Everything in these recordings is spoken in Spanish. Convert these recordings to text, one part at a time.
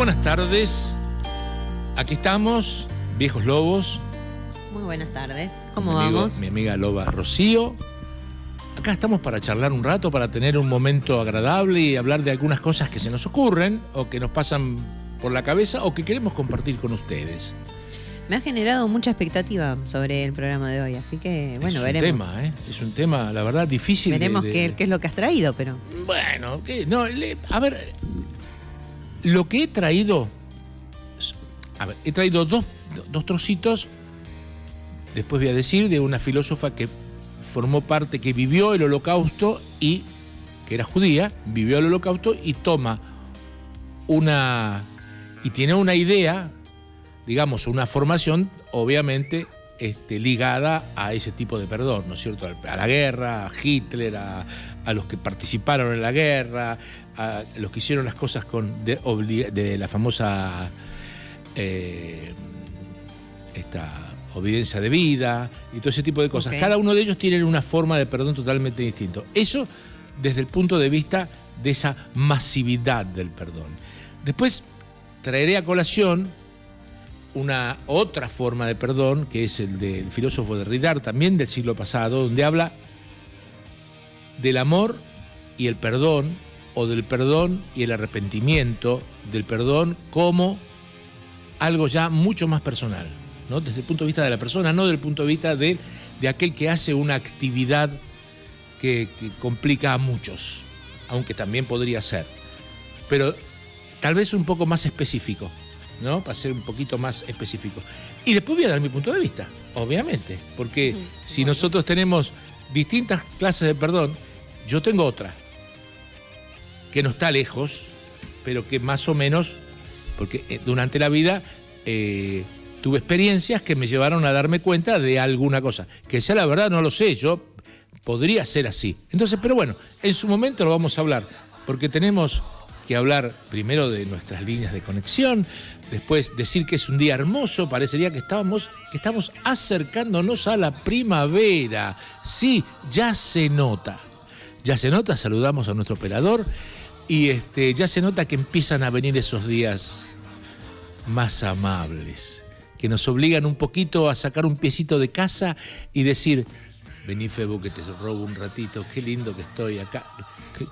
buenas tardes. Aquí estamos, Viejos Lobos. Muy buenas tardes. ¿Cómo vamos? Mi amiga Loba Rocío. Acá estamos para charlar un rato, para tener un momento agradable y hablar de algunas cosas que se nos ocurren o que nos pasan por la cabeza o que queremos compartir con ustedes. Me ha generado mucha expectativa sobre el programa de hoy, así que bueno, veremos. Es un tema, la verdad, difícil. Veremos qué es lo que has traído, pero... Bueno, a ver, lo que he traído... A ver, he traído dos trocitos, después voy a decir, de una filósofa que formó parte, que vivió el Holocausto y que era judía, vivió el Holocausto y toma y tiene una idea, digamos, una formación, obviamente, ligada a ese tipo de perdón, ¿no es cierto? A la guerra, a Hitler, a los que participaron en la guerra, a los que hicieron las cosas de la famosa obediencia de vida y todo ese tipo de cosas. Okay. Cada uno de ellos tiene una forma de perdón totalmente distinta. Eso desde el punto de vista de esa masividad del perdón. Después traeré a colación una otra forma de perdón, que es el del filósofo Derrida, también del siglo pasado, donde habla del amor y el perdón, o del perdón y el arrepentimiento, del perdón como algo ya mucho más personal, ¿no? Desde el punto de vista de la persona, no desde el punto de vista de aquel que hace una actividad que complica a muchos, aunque también podría ser, pero tal vez un poco más específico, ¿no? Para ser un poquito más específico. Y después voy a dar mi punto de vista, obviamente, porque si nosotros tenemos distintas clases de perdón, yo tengo otra, que no está lejos, pero que más o menos, porque durante la vida tuve experiencias que me llevaron a darme cuenta de alguna cosa, que sea la verdad no lo sé, yo podría ser así. Entonces, pero bueno, en su momento lo vamos a hablar, porque tenemos que hablar primero de nuestras líneas de conexión, después decir que es un día hermoso, parecería que estamos acercándonos a la primavera. Sí, ya se nota, saludamos a nuestro operador y ya se nota que empiezan a venir esos días más amables, que nos obligan un poquito a sacar un piecito de casa y decir, vení Febo que te robo un ratito, qué lindo que estoy acá,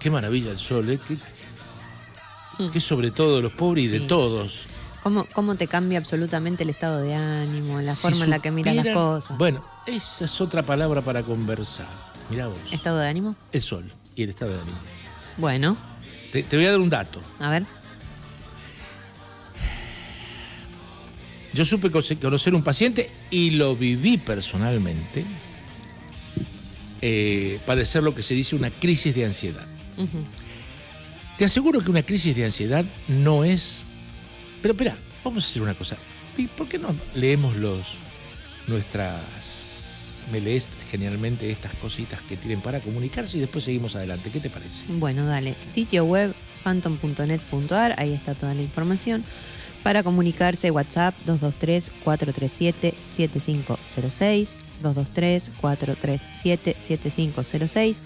qué maravilla el sol, que sobre todo de los pobres y de todos. ¿Cómo te cambia absolutamente el estado de ánimo, la forma en la que miras las cosas? Bueno, esa es otra palabra para conversar. Mirá vos. ¿Estado de ánimo? El sol y el estado de ánimo. Bueno. Te voy a dar un dato. A ver. Yo supe conocer un paciente y lo viví personalmente, padecer lo que se dice una crisis de ansiedad. Uh-huh. Te aseguro que una crisis de ansiedad no es... Pero espera, vamos a hacer una cosa. ¿Por qué no leemos me lees generalmente estas cositas que tienen para comunicarse y después seguimos adelante? ¿Qué te parece? Bueno, dale. Sitio web phantom.net.ar, ahí está toda la información. Para comunicarse, WhatsApp 223-437-7506, 223-437-7506,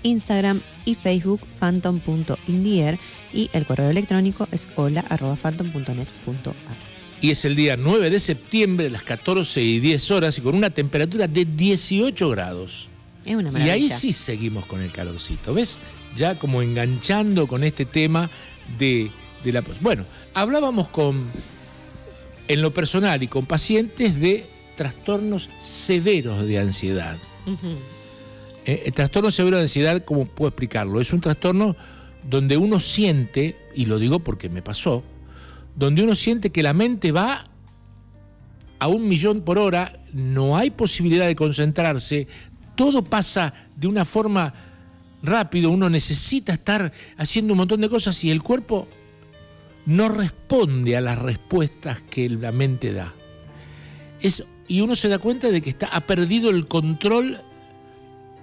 Instagram y Facebook phantom.indier y el correo electrónico es hola@phantom.net.ar. Y es el día 9 de septiembre a las 14:10 y con una temperatura de 18 grados. Es una maravilla. Y ahí sí seguimos con el calorcito, ¿ves? Ya como enganchando con este tema de la... Bueno, hablábamos en lo personal y con pacientes de trastornos severos de ansiedad. Uh-huh. El trastorno severo de ansiedad, ¿cómo puedo explicarlo? Es un trastorno donde uno siente, y lo digo porque me pasó, donde uno siente que la mente va a 1.000.000 por hora, no hay posibilidad de concentrarse, todo pasa de una forma rápido, uno necesita estar haciendo un montón de cosas y el cuerpo no responde a las respuestas que la mente da. Y uno se da cuenta de que ha perdido el control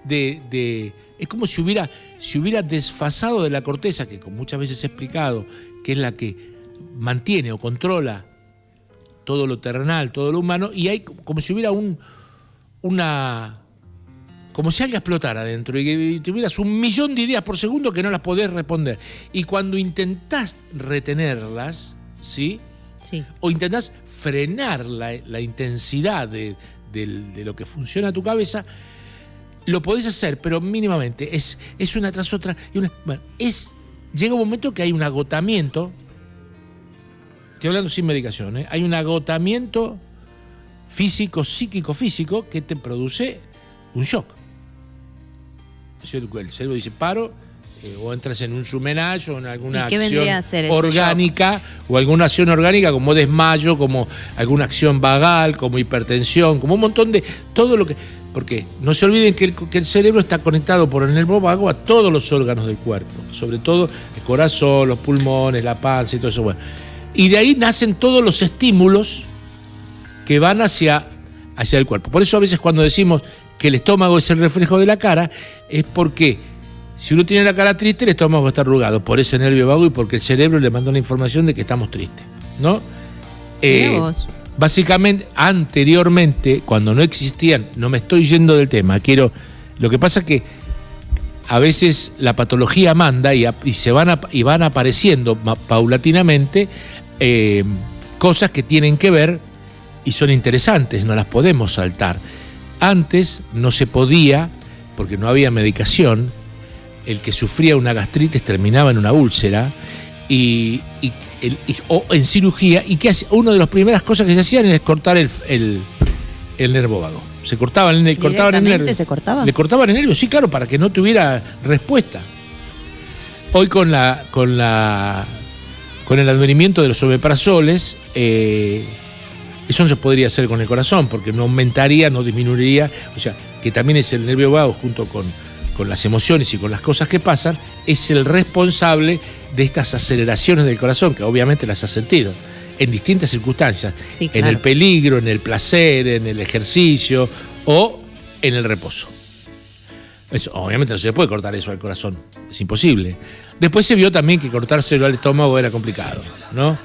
es como si hubiera desfasado de la corteza, que muchas veces he explicado, que es la que mantiene o controla todo lo terrenal, todo lo humano, y hay como si hubiera como si algo explotara adentro y tuvieras 1.000.000 de ideas por segundo que no las podés responder. Y cuando intentás retenerlas, ¿sí? Sí. O intentás frenar la intensidad de lo que funciona tu cabeza, lo podés hacer, pero mínimamente. Es una tras otra. Llega un momento que hay un agotamiento. Estoy hablando sin medicación, ¿eh? Hay un agotamiento físico, psíquico, físico, que te produce un shock. El cerebro dice paro, o entras en un sumenaje o en alguna acción orgánica, o alguna acción orgánica como desmayo, como alguna acción vagal, como hipertensión, como un montón de todo lo que. Porque no se olviden que el cerebro está conectado por el nervio vago a todos los órganos del cuerpo, sobre todo el corazón, los pulmones, la panza y todo eso. Bueno, y de ahí nacen todos los estímulos que van hacia el cuerpo. Por eso a veces cuando decimos que el estómago es el reflejo de la cara, es porque si uno tiene la cara triste, el estómago está arrugado por ese nervio vago y porque el cerebro le mandó la información de que estamos tristes, ¿no? Básicamente, anteriormente, cuando no existían, no me estoy yendo del tema, lo que pasa es que a veces la patología manda y van apareciendo paulatinamente cosas que tienen que ver y son interesantes, no las podemos saltar. Antes no se podía, porque no había medicación, el que sufría una gastritis terminaba en una úlcera o en cirugía, y que una de las primeras cosas que se hacían es cortar el nervio vago. Se cortaban el nervio. ¿Se cortaba? Le cortaban el nervio, sí, claro, para que no tuviera respuesta. Hoy con el advenimiento de los omeprazoles, eso no se podría hacer con el corazón, porque no aumentaría, no disminuiría, o sea, que también es el nervio vago junto con las emociones y con las cosas que pasan, es el responsable de estas aceleraciones del corazón, que obviamente las ha sentido en distintas circunstancias, sí, claro. En el peligro, en el placer, en el ejercicio o en el reposo. Eso, obviamente no se le puede cortar eso al corazón, es imposible. Después se vio también que cortárselo al estómago era complicado, ¿no?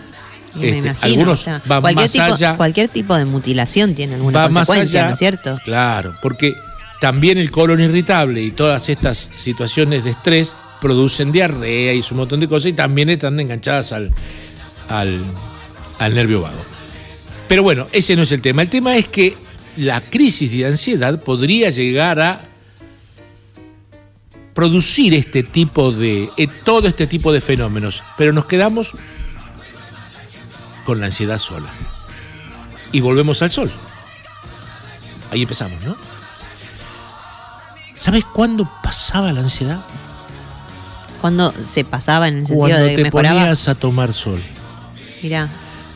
Me imagino, algunos van más allá. Cualquier tipo de mutilación tiene alguna consecuencia, ¿no es cierto? Claro, porque también el colon irritable y todas estas situaciones de estrés producen diarrea y un montón de cosas, y también están enganchadas al nervio vago. Pero bueno, ese no es el tema. El tema es que la crisis de ansiedad podría llegar a producir todo este tipo de fenómenos, pero nos quedamos con la ansiedad sola. Y volvemos al sol. Ahí empezamos, ¿no? ¿Sabes cuándo pasaba la ansiedad? ¿Cuándo se pasaba en el sentido cuando de que mejoraba? Cuando te ponías a tomar sol. Mirá.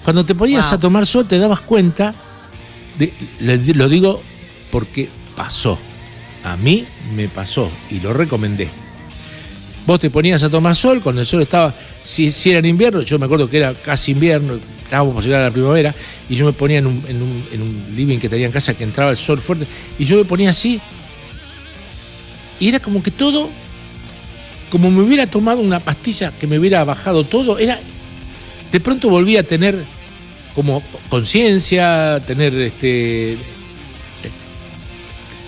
Cuando te ponías a tomar sol te dabas cuenta, lo digo porque pasó. A mí me pasó y lo recomendé. Vos te ponías a tomar sol cuando el sol estaba, si era en invierno, yo me acuerdo que era casi invierno, estábamos por llegar a la primavera, y yo me ponía en un living que tenía en casa que entraba el sol fuerte, y yo me ponía así, y era como que todo, como me hubiera tomado una pastilla que me hubiera bajado todo, de pronto volví a tener como conciencia, tener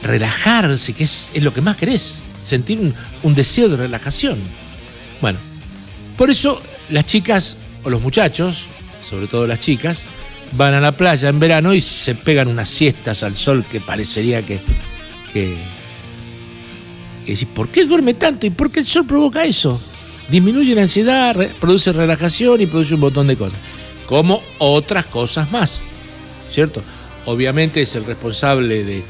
relajarse, que es lo que más querés, sentir un deseo de relajación. Bueno, por eso las chicas o los muchachos, sobre todo las chicas, van a la playa en verano y se pegan unas siestas al sol que parecería que decís, ¿por qué duerme tanto? ¿Y por qué el sol provoca eso? Disminuye la ansiedad, produce relajación y produce un montón de cosas. Como otras cosas más, ¿cierto? Obviamente es el responsable de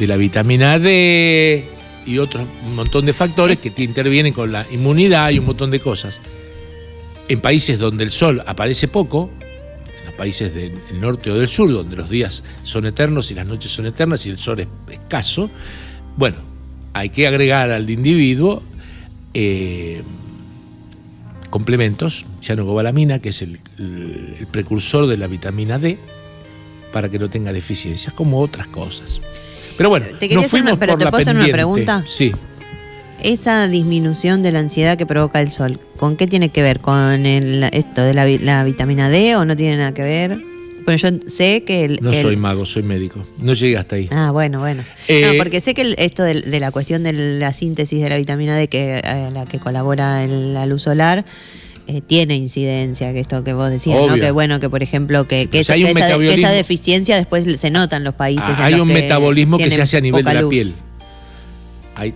la vitamina D y un montón de factores que te intervienen con la inmunidad y un montón de cosas. En países donde el sol aparece poco, en los países del norte o del sur, donde los días son eternos y las noches son eternas y el sol es escaso, bueno, hay que agregar al individuo complementos, cianocobalamina, que es el precursor de la vitamina D, para que no tenga deficiencias, como otras cosas. Pero bueno, nos fuimos por la pendiente. ¿Te puedo hacer una pregunta? Sí. Esa disminución de la ansiedad que provoca el sol, ¿con qué tiene que ver? ¿Con esto de la vitamina D o no tiene nada que ver? Bueno, yo sé que soy mago, soy médico. No llegué hasta ahí. Ah, bueno. No, porque sé que esto de la cuestión de la síntesis de la vitamina D, a la que colabora la luz solar, tiene incidencia, que esto que vos decías, obvio, ¿no? Que bueno, que por ejemplo, que esa deficiencia después se nota en los países. Hay un metabolismo que se hace a nivel de la piel. Hay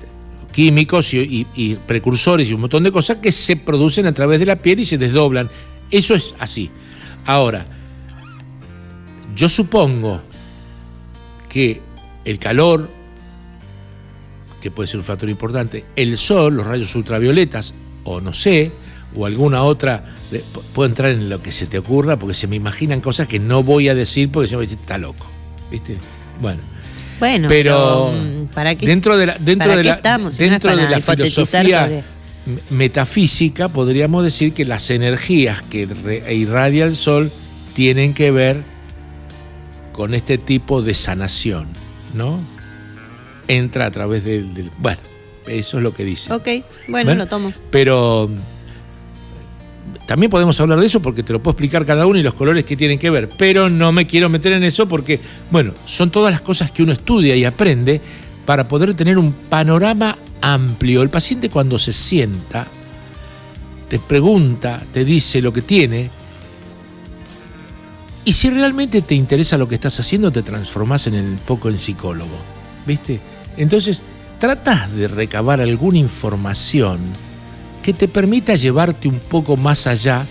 químicos y precursores y un montón de cosas que se producen a través de la piel y se desdoblan. Eso es así. Ahora, yo supongo que el calor, que puede ser un factor importante, el sol, los rayos ultravioletas, o no sé, o alguna otra, puedo entrar en lo que se te ocurra, porque se me imaginan cosas que no voy a decir porque se me va a decir, está loco, ¿viste? Bueno, pero ¿para qué? dentro de la filosofía metafísica podríamos decir que las energías que irradia el sol tienen que ver con este tipo de sanación, ¿no? Entra a través del bueno, eso es lo que dice. Ok, bueno, lo tomo. Pero también podemos hablar de eso porque te lo puedo explicar cada uno y los colores que tienen que ver, pero no me quiero meter en eso porque, bueno, son todas las cosas que uno estudia y aprende para poder tener un panorama amplio. El paciente cuando se sienta, te pregunta, te dice lo que tiene, y si realmente te interesa lo que estás haciendo, te transformás un poco en psicólogo, ¿viste? Entonces, tratás de recabar alguna información que te permita llevarte un poco más allá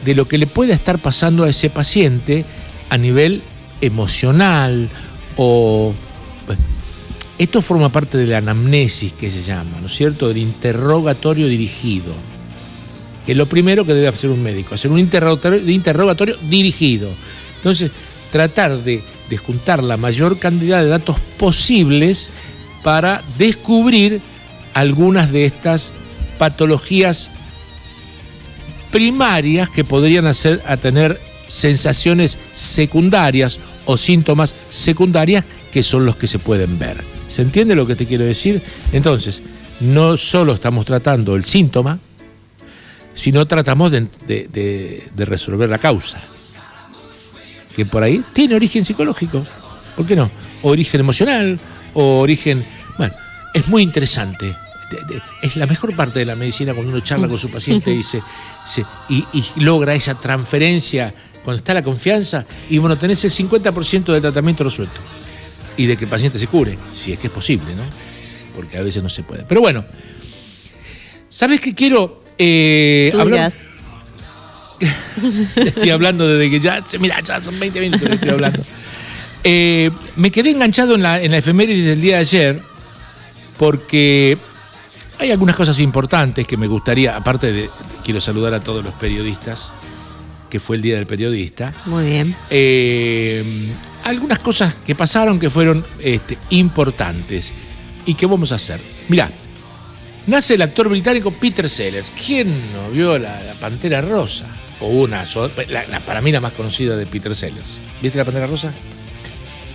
de lo que le pueda estar pasando a ese paciente a nivel emocional o... Bueno, esto forma parte de la anamnesis que se llama, ¿no es cierto?, del interrogatorio dirigido, que es lo primero que debe hacer un médico, hacer un interrogatorio dirigido. Entonces, tratar de juntar la mayor cantidad de datos posibles para descubrir algunas de estas patologías primarias que podrían hacer a tener sensaciones secundarias o síntomas secundarias que son los que se pueden ver. ¿Se entiende lo que te quiero decir? Entonces, no solo estamos tratando el síntoma, sino tratamos de resolver la causa, que por ahí tiene origen psicológico, ¿por qué no? O origen emocional, o origen... Bueno, es muy interesante. Es la mejor parte de la medicina cuando uno charla con su paciente y logra esa transferencia, cuando está la confianza, y bueno, tenés el 50% del tratamiento resuelto. Y de que el paciente se cure, si es que es posible, ¿no? Porque a veces no se puede. Pero bueno, ¿sabes qué quiero hablar? Estoy hablando desde que ya son 20 minutos que estoy hablando. Me quedé enganchado en la efeméride del día de ayer porque hay algunas cosas importantes que me gustaría, aparte de, quiero saludar a todos los periodistas, que fue el Día del Periodista. Muy bien. Algunas cosas que pasaron que fueron importantes. ¿Y qué vamos a hacer? Mirá, nace el actor británico Peter Sellers. ¿Quién no vio la Pantera Rosa? O para mí la más conocida de Peter Sellers. ¿Viste la Pantera Rosa?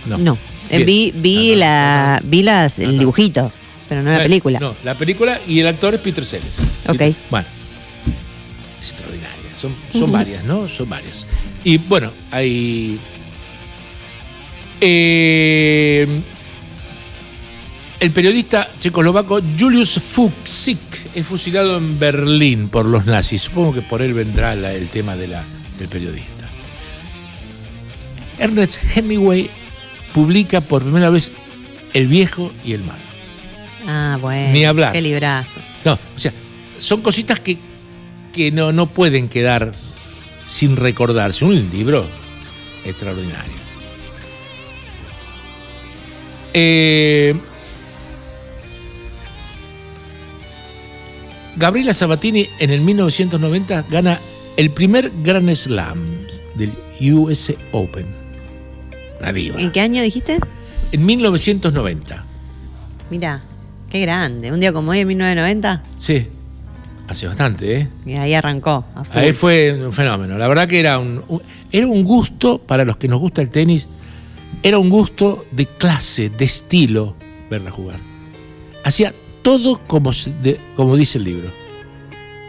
No. Vi el dibujito, pero no la película. No, la película y el actor es Peter Sellers. Ok. Bueno, extraordinaria. Son varias, ¿no? Son varias. Y bueno, hay... el periodista checoslovaco Julius Fuchsik es fusilado en Berlín por los nazis. Supongo que por él vendrá el tema del periodista. Ernest Hemingway publica por primera vez El viejo y el malo. Ah, bueno. Ni hablar. Qué librazo. No, o sea, son cositas que no pueden quedar sin recordarse. Un libro extraordinario. Gabriela Sabatini en el 1990 gana el primer Grand Slam del US Open. La diva. ¿En qué año dijiste? En 1990. Mirá, qué grande. ¿Un día como hoy en 1990? Sí, hace bastante, ¿eh? Y ahí arrancó. Ahí fue un fenómeno. La verdad que era un gusto para los que nos gusta el tenis. Era un gusto de clase, de estilo, verla jugar. Hacía todo como dice el libro.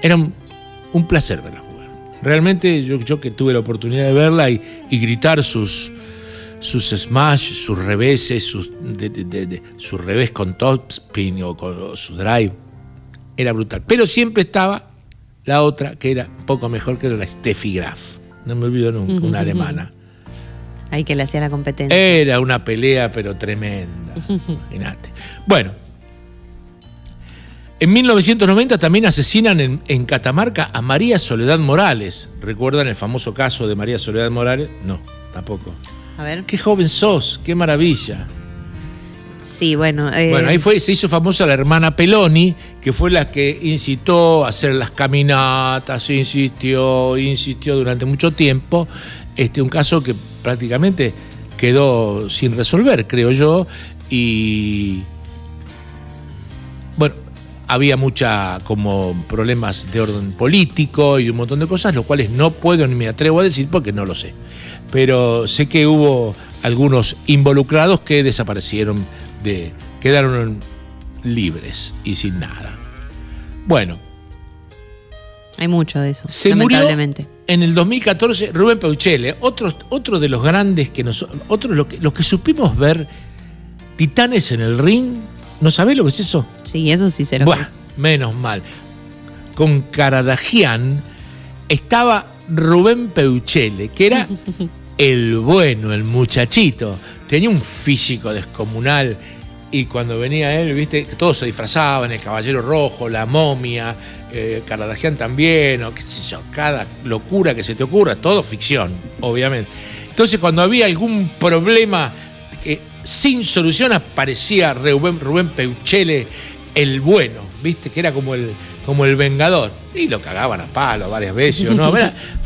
Era un placer verla jugar. Realmente yo que tuve la oportunidad de verla y gritar sus smash, sus reveses, su revés con topspin o con su drive, era brutal. Pero siempre estaba la otra, que era un poco mejor, que era la Steffi Graf. No me olvido nunca, una alemana. Ahí que le hacía la competencia. Era una pelea, pero tremenda. Imagínate. Bueno, en 1990 también asesinan en Catamarca a María Soledad Morales. ¿Recuerdan el famoso caso de María Soledad Morales? No, tampoco. A ver. Qué joven sos, qué maravilla. Sí, bueno. Bueno, ahí se hizo famosa la hermana Peloni, que fue la que incitó a hacer las caminatas, insistió durante mucho tiempo. Un caso que prácticamente quedó sin resolver, creo yo, y bueno, había mucha como problemas de orden político y un montón de cosas, los cuales no puedo ni me atrevo a decir porque no lo sé. Pero sé que hubo algunos involucrados que desaparecieron, quedaron libres y sin nada. Bueno. Hay mucho de eso, se lamentablemente. Murió en el 2014 Rubén Peuchele, otro de los grandes los que supimos ver titanes en el ring. ¿No sabés lo que es eso? Sí, eso sí se lo es. Menos mal. Con Karadagian estaba Rubén Peuchele, que era el bueno, el muchachito. Tenía un físico descomunal. Y cuando venía él, viste, todos se disfrazaban, el Caballero Rojo, la Momia, Karadagian también, o qué sé yo, cada locura que se te ocurra, todo ficción, obviamente. Entonces, cuando había algún problema sin solución, aparecía Rubén Peuchele, el bueno, viste, que era como el vengador. Y lo cagaban a palo varias veces, ¿no?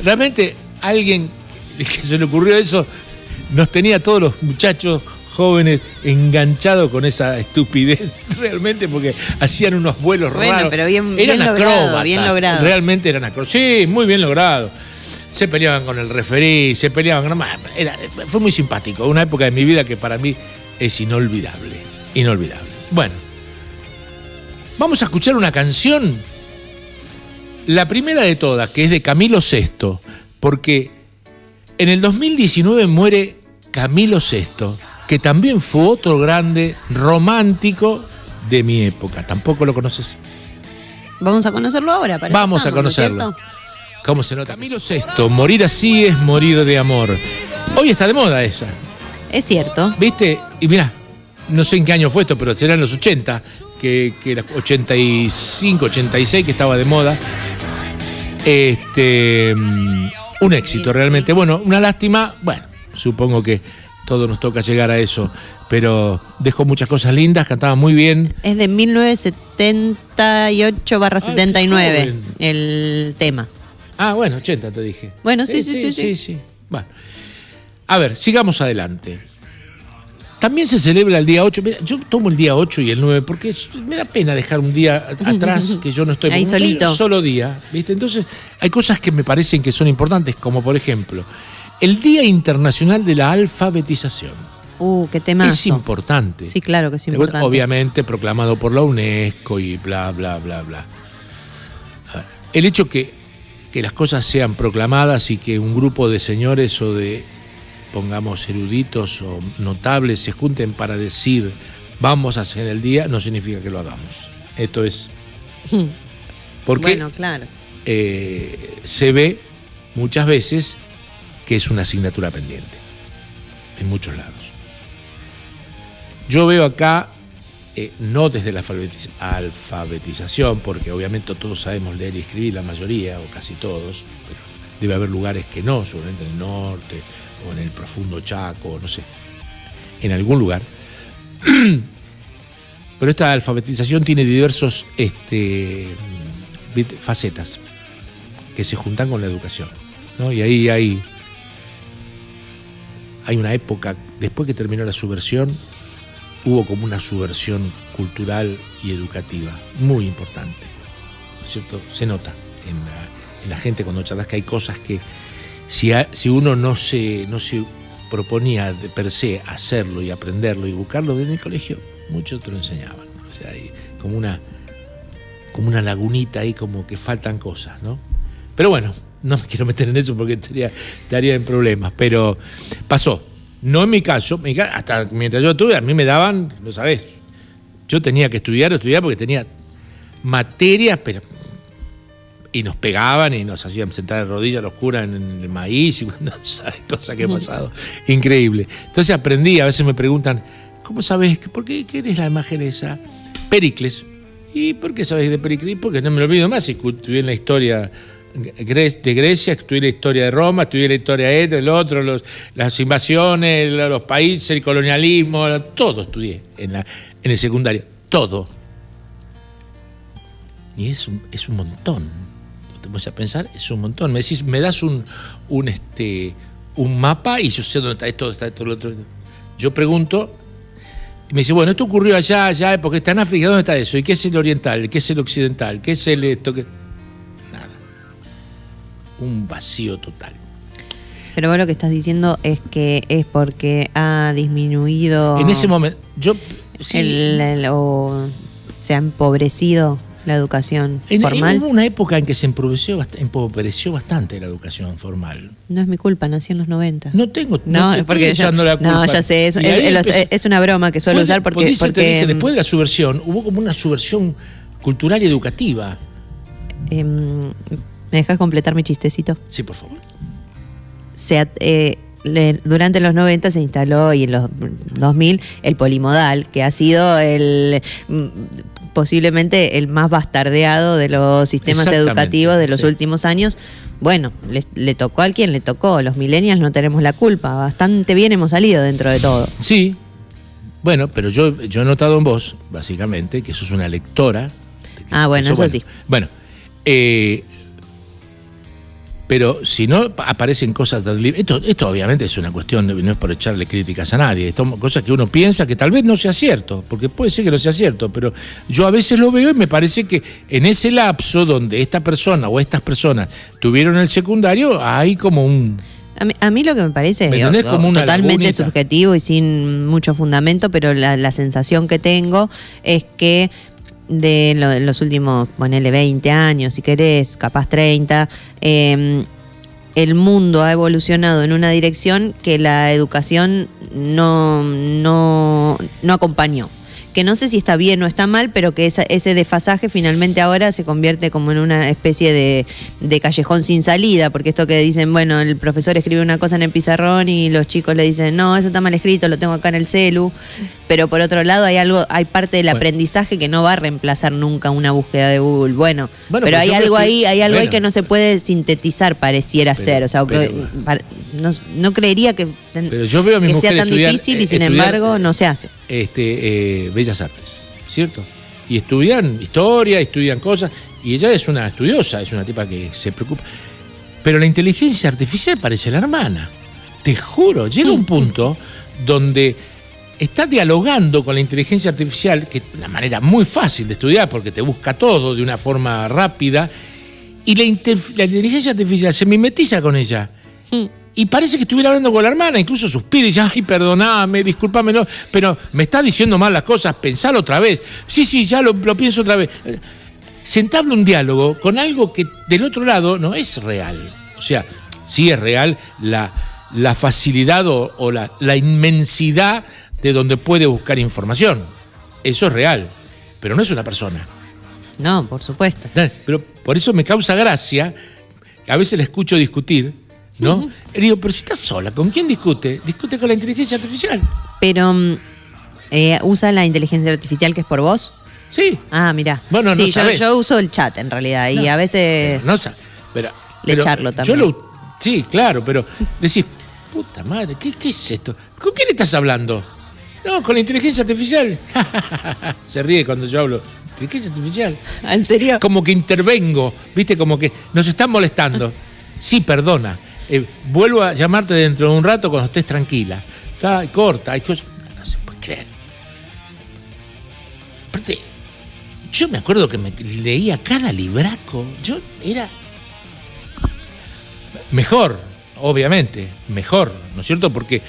Realmente alguien que se le ocurrió eso nos tenía todos los muchachos jóvenes enganchados con esa estupidez, realmente, porque hacían unos vuelos raros. Pero bien logrado, bien logrado. Realmente eran acróbatas. Sí, muy bien logrado. Se peleaban con el referí, se peleaban. Fue muy simpático. Una época de mi vida que para mí es inolvidable. Inolvidable. Bueno, vamos a escuchar una canción. La primera de todas, que es de Camilo VI, porque en el 2019 muere Camilo VI, que también fue otro grande romántico de mi época. ¿Tampoco lo conoces? Vamos a conocerlo ahora. Vamos a conocerlo. ¿Cómo se nota? Camilo VI, morir así es morir de amor. Hoy está de moda esa. Es cierto. ¿Viste? Y mirá, no sé en qué año fue esto, pero será en los 80, que era 85, 86 que estaba de moda. Un éxito realmente. Bueno, una lástima. Bueno, supongo que todo nos toca llegar a eso, pero dejó muchas cosas lindas, cantaba muy bien. Es de 1978/79 el tema. Ah, bueno, 80 te dije. Bueno, sí. Bueno. A ver, sigamos adelante. También se celebra el día 8. Mira, yo tomo el día 8 y el 9 porque me da pena dejar un día atrás que yo no estoy. Ahí solito. Un solo día, ¿viste? Entonces, hay cosas que me parecen que son importantes, como por ejemplo, el Día Internacional de la Alfabetización. Qué temazo. Es importante. Sí, claro que es importante. Obviamente proclamado por la UNESCO y bla, bla, bla, bla. El hecho que las cosas sean proclamadas y que un grupo de señores o de, pongamos, eruditos o notables se junten para decir vamos a hacer el día, no significa que lo hagamos. Esto es... Porque bueno, claro. Se ve muchas veces que es una asignatura pendiente en muchos lados. Yo veo acá, no desde la alfabetización, porque obviamente todos sabemos leer y escribir, la mayoría o casi todos, pero debe haber lugares que no, seguramente en el norte o en el profundo Chaco, no sé, en algún lugar. Pero esta alfabetización tiene diversos facetas que se juntan con la educación, ¿no? Y ahí hay una época, después que terminó la subversión, hubo como una subversión cultural y educativa muy importante, ¿cierto? Se nota en la gente cuando charlas que hay cosas que si uno no se proponía de per se hacerlo y aprenderlo y buscarlo en el colegio, muchos te lo enseñaban. O sea, hay como una lagunita ahí, como que faltan cosas, ¿no? Pero bueno, no me quiero meter en eso porque estaría en problemas, pero pasó. No en mi caso, hasta mientras yo estuve, a mí me daban, lo sabés, yo tenía que estudiar porque tenía materias, pero y nos pegaban y nos hacían sentar de rodillas los curas en el maíz y no sabes cosa que ha pasado. Increíble. Entonces aprendí, a veces me preguntan, ¿cómo sabes? ¿Por qué eres la imagen esa? Pericles. ¿Y por qué sabes de Pericles? Porque no me lo olvido más. Estudié en la historia de Grecia, estudié la historia de Roma, estudié la historia de esto, el otro, las invasiones, los países, el colonialismo, todo estudié en el secundario. Todo. Y es un montón. Te pones a pensar, es un montón. Me decís, me das un mapa y yo sé dónde está esto, lo otro. Yo pregunto y me dice, bueno, esto ocurrió allá, porque está en África, ¿dónde está eso? ¿Y qué es el oriental? ¿Qué es el occidental? ¿Qué es el esto? Nada. Un vacío total. Pero vos lo que estás diciendo es que es porque ha disminuido... En ese momento, yo... Sí, o se ha empobrecido la educación formal. Hubo una época en que se empobreció bastante la educación formal. No es mi culpa, nací en los 90. No porque echando la culpa. No, ya sé, es una broma que suelo usar porque después de la subversión, hubo como una subversión cultural y educativa. ¿Me dejas completar mi chistecito? Sí, por favor. Durante los 90 se instaló, y en los 2000, el polimodal, que ha sido posiblemente el más bastardeado de los sistemas educativos de los últimos años. Bueno, le tocó a quien le tocó. Los millennials no tenemos la culpa. Bastante bien hemos salido dentro de todo. Sí. Bueno, pero yo he notado en vos, básicamente, que sos una lectora. Bueno, eso sí. Bueno, pero si no aparecen cosas tan libres, esto obviamente es una cuestión, no es por echarle críticas a nadie, esto, cosas que uno piensa que tal vez no sea cierto, porque puede ser que no sea cierto, pero yo a veces lo veo y me parece que en ese lapso donde esta persona o estas personas tuvieron el secundario, hay como un... A mí lo que me parece como totalmente subjetivo y sin mucho fundamento, pero la sensación que tengo es que de los últimos, ponele 20 años, si querés, capaz 30, el mundo ha evolucionado en una dirección que la educación no acompañó. Que no sé si está bien o está mal, pero que ese desfasaje finalmente ahora se convierte como en una especie de callejón sin salida, porque esto que dicen, bueno, el profesor escribe una cosa en el pizarrón y los chicos le dicen, no, eso está mal escrito, lo tengo acá en el celu, pero por otro lado hay parte del aprendizaje que no va a reemplazar nunca una búsqueda de Google. Bueno, pero hay algo ahí que no se puede sintetizar, pareciera ser, o sea, no creería que yo veo a mi mujer sea tan difícil y sin embargo no se hace. Bellas Artes, ¿cierto? Y estudian historia, estudian cosas, y ella es una estudiosa, es una tipa que se preocupa. Pero la inteligencia artificial parece la hermana. Te juro, llega un punto donde está dialogando con la inteligencia artificial, que es una manera muy fácil de estudiar porque te busca todo de una forma rápida, y la inteligencia artificial se mimetiza con ella. Y parece que estuviera hablando con la hermana, incluso suspira y dice, ay, perdoname, discúlpame, no, pero me está diciendo mal las cosas, pensalo otra vez. Sí, ya lo pienso otra vez. Se entabla un diálogo con algo que del otro lado no es real. O sea, sí es real la facilidad o la inmensidad de donde puede buscar información. Eso es real, pero no es una persona. No, por supuesto. Pero por eso me causa gracia, a veces la escucho discutir, ¿no? Y digo, pero si estás sola, ¿con quién discute? Discute con la inteligencia artificial. Pero, ¿usa la inteligencia artificial que es por vos? Sí. Ah, mirá. Bueno, sí, no yo uso el chat en realidad y a veces le charlo también. Sí, claro, pero decís, puta madre, ¿qué es esto? ¿Con quién estás hablando? No, con la inteligencia artificial. Se ríe cuando yo hablo. ¿Inteligencia artificial? ¿En serio? Como que intervengo, ¿viste? Como que nos están molestando. Sí, perdona. Vuelvo a llamarte dentro de un rato cuando estés tranquila. Está corta, hay cosas. No se puede creer. Aparte, yo me acuerdo que me leía cada libraco. Yo era mejor, obviamente, mejor, ¿no es cierto? Porque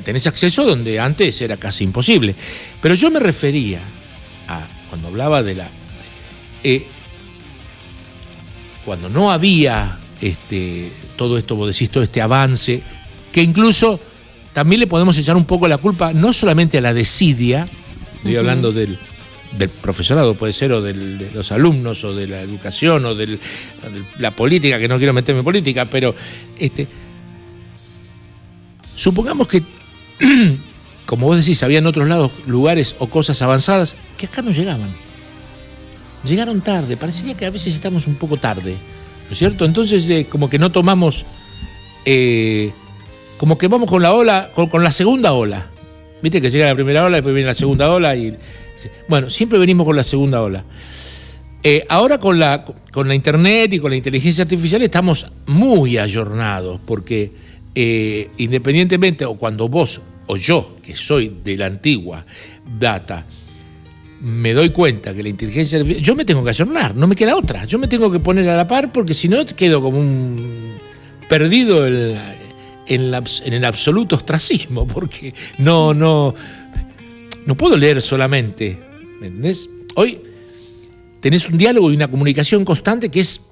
tenés acceso donde antes era casi imposible. Pero yo me refería a, cuando hablaba de cuando no había todo esto, vos decís, todo este avance, que incluso también le podemos echar un poco la culpa, no solamente a la desidia, estoy hablando del del profesorado puede ser, o de los alumnos, o de la educación, o de la política, que no quiero meterme en política, pero supongamos que, como vos decís, había en otros lados lugares o cosas avanzadas que acá no llegaban. Llegaron tarde, parecería que a veces estamos un poco tarde, ¿no es cierto? Entonces como que no tomamos, como que vamos con la ola, con la segunda ola. Viste que llega la primera ola, después viene la segunda ola y... Bueno, siempre venimos con la segunda ola. Ahora con la internet y con la inteligencia artificial estamos muy ayornados, porque independientemente, o cuando vos o yo, que soy de la antigua data, me doy cuenta que la inteligencia artificial, yo me tengo que ayornar, no me queda otra. Yo me tengo que poner a la par, porque si no quedo como un perdido en el absoluto ostracismo, porque no puedo leer solamente, ¿me entendés? Hoy tenés un diálogo y una comunicación constante que es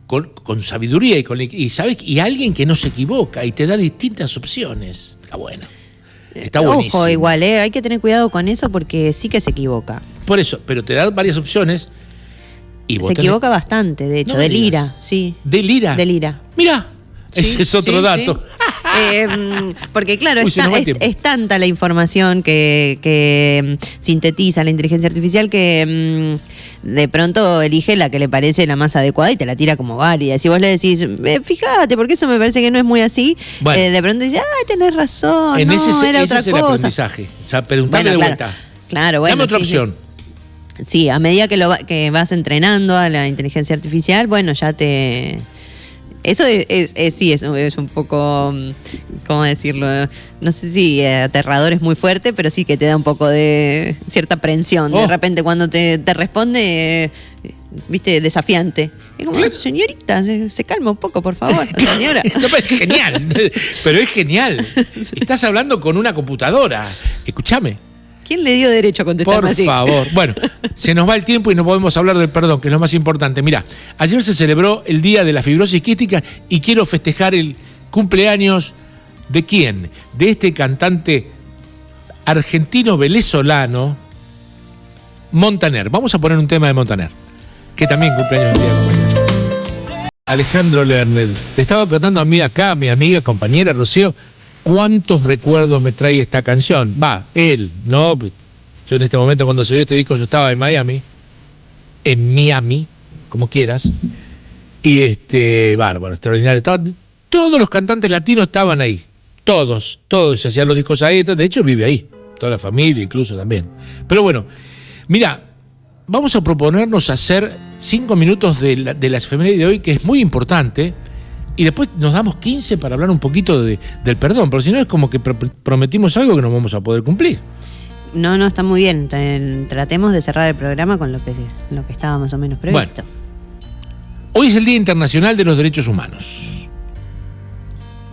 con sabiduría y alguien que no se equivoca y te da distintas opciones. Está bueno. Está buenísimo. Ojo, igual, hay que tener cuidado con eso, porque sí que se equivoca. Por eso, pero te da varias opciones y vos se equivoca bastante, de hecho, delira, sí. ¿Delira? Delira. Mirá, sí, ese es otro dato. Sí. Porque claro, es tanta la información que sintetiza la inteligencia artificial que de pronto elige la que le parece la más adecuada y te la tira como válida. Si vos le decís, fíjate, porque eso me parece que no es muy así, bueno, de pronto dice, tenés razón, era otra cosa. Ese es el aprendizaje, o sea, preguntarle de vuelta. Claro, bueno. Dame otra opción. Sí, a medida que vas entrenando a la inteligencia artificial, bueno, ya te... Eso es un poco, ¿cómo decirlo? No sé si aterrador es muy fuerte, pero sí que te da un poco de cierta aprensión. De repente cuando te responde, viste, desafiante. Es como, señorita, se calma un poco, por favor, señora. Es genial, pero es genial. Estás hablando con una computadora. Escúchame. ¿Quién le dio derecho a contestarme así? Por favor. Bueno, se nos va el tiempo y no podemos hablar del perdón, que es lo más importante. Mirá, ayer se celebró el Día de la Fibrosis Quística y quiero festejar el cumpleaños ¿de quién? De este cantante argentino-venezolano, Montaner. Vamos a poner un tema de Montaner, que también cumpleaños el día de Alejandro Lerner. Le estaba contando a mí acá, a mi amiga, compañera Rocío, cuántos recuerdos me trae esta canción. Él, ¿no? Yo en este momento, cuando se dio este disco, yo estaba en Miami, como quieras, y bárbaro, extraordinario. Todos los cantantes latinos estaban ahí, todos se hacían los discos ahí, de hecho vive ahí, toda la familia incluso también. Pero bueno, mira, vamos a proponernos hacer 5 minutos de la efeméride de hoy, que es muy importante. Y después nos damos 15 para hablar un poquito del perdón, porque si no es como que prometimos algo que no vamos a poder cumplir. No, está muy bien. Tratemos de cerrar el programa con lo que estaba más o menos previsto. Bueno, hoy es el Día Internacional de los Derechos Humanos.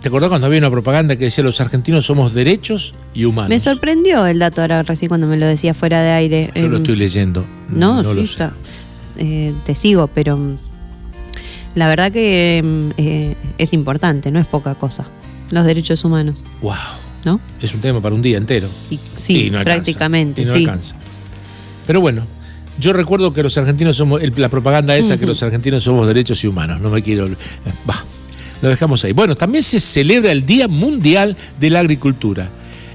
¿Te acordás cuando había una propaganda que decía los argentinos somos derechos y humanos? Me sorprendió el dato ahora recién cuando me lo decía fuera de aire. Yo lo estoy leyendo. No lo sí, sé. Te sigo, pero... La verdad que es importante, no es poca cosa. Los derechos humanos. ¡Wow! ¿No? Es un tema para un día entero. Sí, no prácticamente. Y no alcanza. Pero bueno, yo recuerdo que los argentinos somos, la propaganda esa, que los argentinos somos derechos y humanos. No me quiero... Lo dejamos ahí. Bueno, también se celebra el Día Mundial de la Agricultura.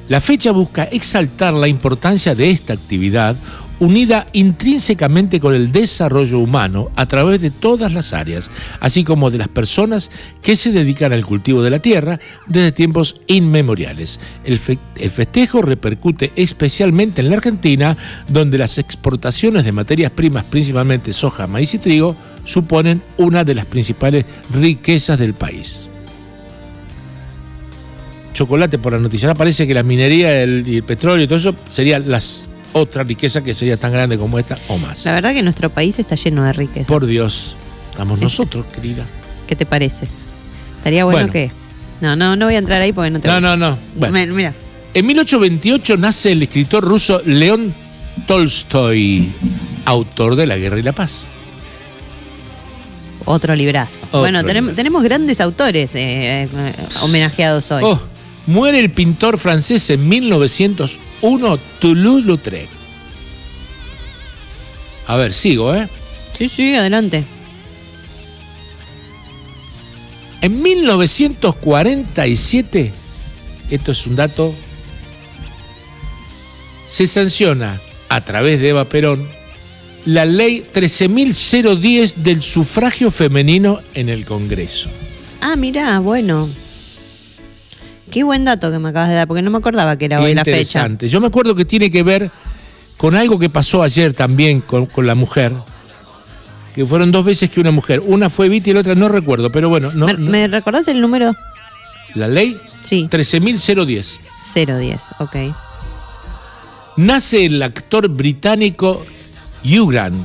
La fecha busca exaltar la importancia de esta actividad, unida intrínsecamente con el desarrollo humano a través de todas las áreas, así como de las personas que se dedican al cultivo de la tierra desde tiempos inmemoriales. El festejo repercute especialmente en la Argentina, donde las exportaciones de materias primas, principalmente soja, maíz y trigo, suponen una de las principales riquezas del país. Chocolate por la noticia. Parece que la minería y el petróleo y todo eso serían otra riqueza que sería tan grande como esta o más. La verdad que nuestro país está lleno de riqueza. Por Dios, estamos nosotros, querida. ¿Qué te parece? Estaría bueno que... No voy a entrar ahí porque no te... No. Bueno, mira. En 1828 nace el escritor ruso León Tolstoy, autor de La Guerra y la Paz. Otro librazo. Tenemos grandes autores homenajeados hoy. Muere el pintor francés en 1901, Toulouse-Lautrec. A ver, sigo, ¿eh? Sí, adelante. En 1947, esto es un dato, se sanciona a través de Eva Perón la ley 13.010 del sufragio femenino en el Congreso. Ah, mirá, bueno. Qué buen dato que me acabas de dar, porque no me acordaba que era hoy la fecha. Interesante. Yo me acuerdo que tiene que ver con algo que pasó ayer también con la mujer, que fueron 2 veces que una mujer, una fue Viti y la otra no recuerdo, pero bueno. ¿Me recordás el número? La ley Sí. 13.010. 010, ok. Nace el actor británico Hugh Grant.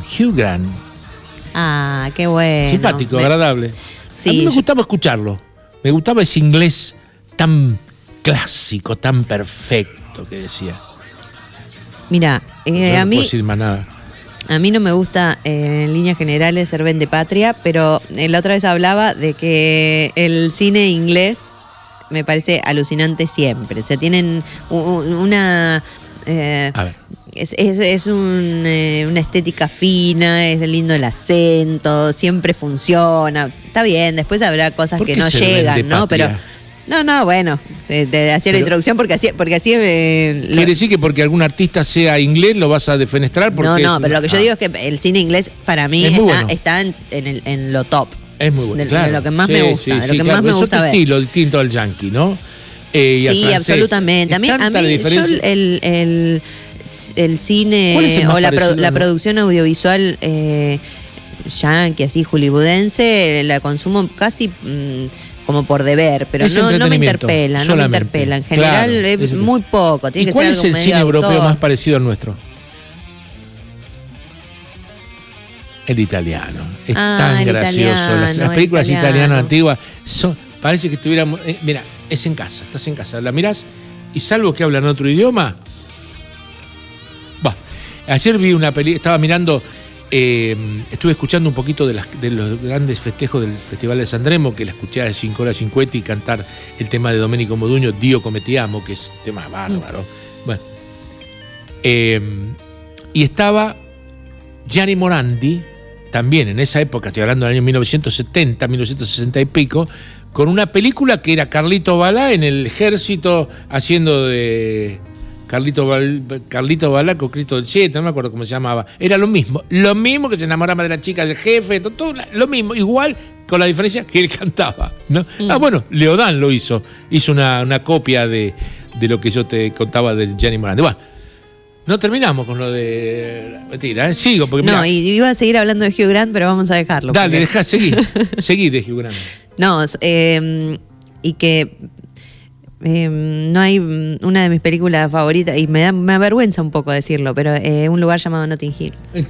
Ah, qué bueno. Simpático, agradable. Sí, a mí me gustaba escucharlo. Me gustaba ese inglés tan clásico, tan perfecto que decía. Mira, No a mí... puedo decir más nada. A mí no me gusta en líneas generales ser vendepatria, pero la otra vez hablaba de que el cine inglés me parece alucinante siempre. O sea, tienen una... A ver. Es una estética fina, es lindo el acento, siempre funciona. Está bien, después habrá cosas que no llegan, ¿no? Pero... No, bueno, te hacía la introducción porque así ¿Quiere decir que porque algún artista sea inglés lo vas a defenestrar? Porque no, pero lo que yo digo es que el cine inglés para mí está en lo top. Es muy bueno, de lo que más me gusta, de lo que más me gusta ver. Es otro estilo distinto al yankee, ¿no? Sí, absolutamente. A mí yo el cine o la producción audiovisual yankee, así hollywoodense, la consumo casi... como por deber, pero no me interpela, En general es muy poco. Tiene ¿Y cuál es el cine europeo más parecido al nuestro? El italiano. Es tan gracioso. Las películas italianas antiguas parece que estuviéramos... mira, es en casa, estás en casa. La mirás y salvo que hablan otro idioma... Ayer vi una película, estaba mirando... estuve escuchando un poquito de los grandes festejos del Festival de Sanremo, que la escuché a Cincola Cinquetti cantar el tema de Domenico Modugno, Dio come ti amo, que es un tema bárbaro. Bueno, y estaba Gianni Morandi, también en esa época, estoy hablando del año 1970, 1960 y pico, con una película que era Carlito Balá en el ejército haciendo de... Carlito Balá con Cristo del Siete, no me acuerdo cómo se llamaba. Era lo mismo que se enamoraba de la chica del jefe, todo lo mismo, igual con la diferencia que él cantaba, ¿no? Bueno, Leodán lo hizo una copia de lo que yo te contaba de Gianni Morandi. Bueno, no terminamos con lo de... Mentira, sigo. Porque, no, y iba a seguir hablando de Hugh Grant, pero vamos a dejarlo. Dale, seguí de Hugh Grant. No, y que... no hay una de mis películas favoritas y me avergüenza un poco decirlo, pero Un lugar llamado Notting Hill. Muy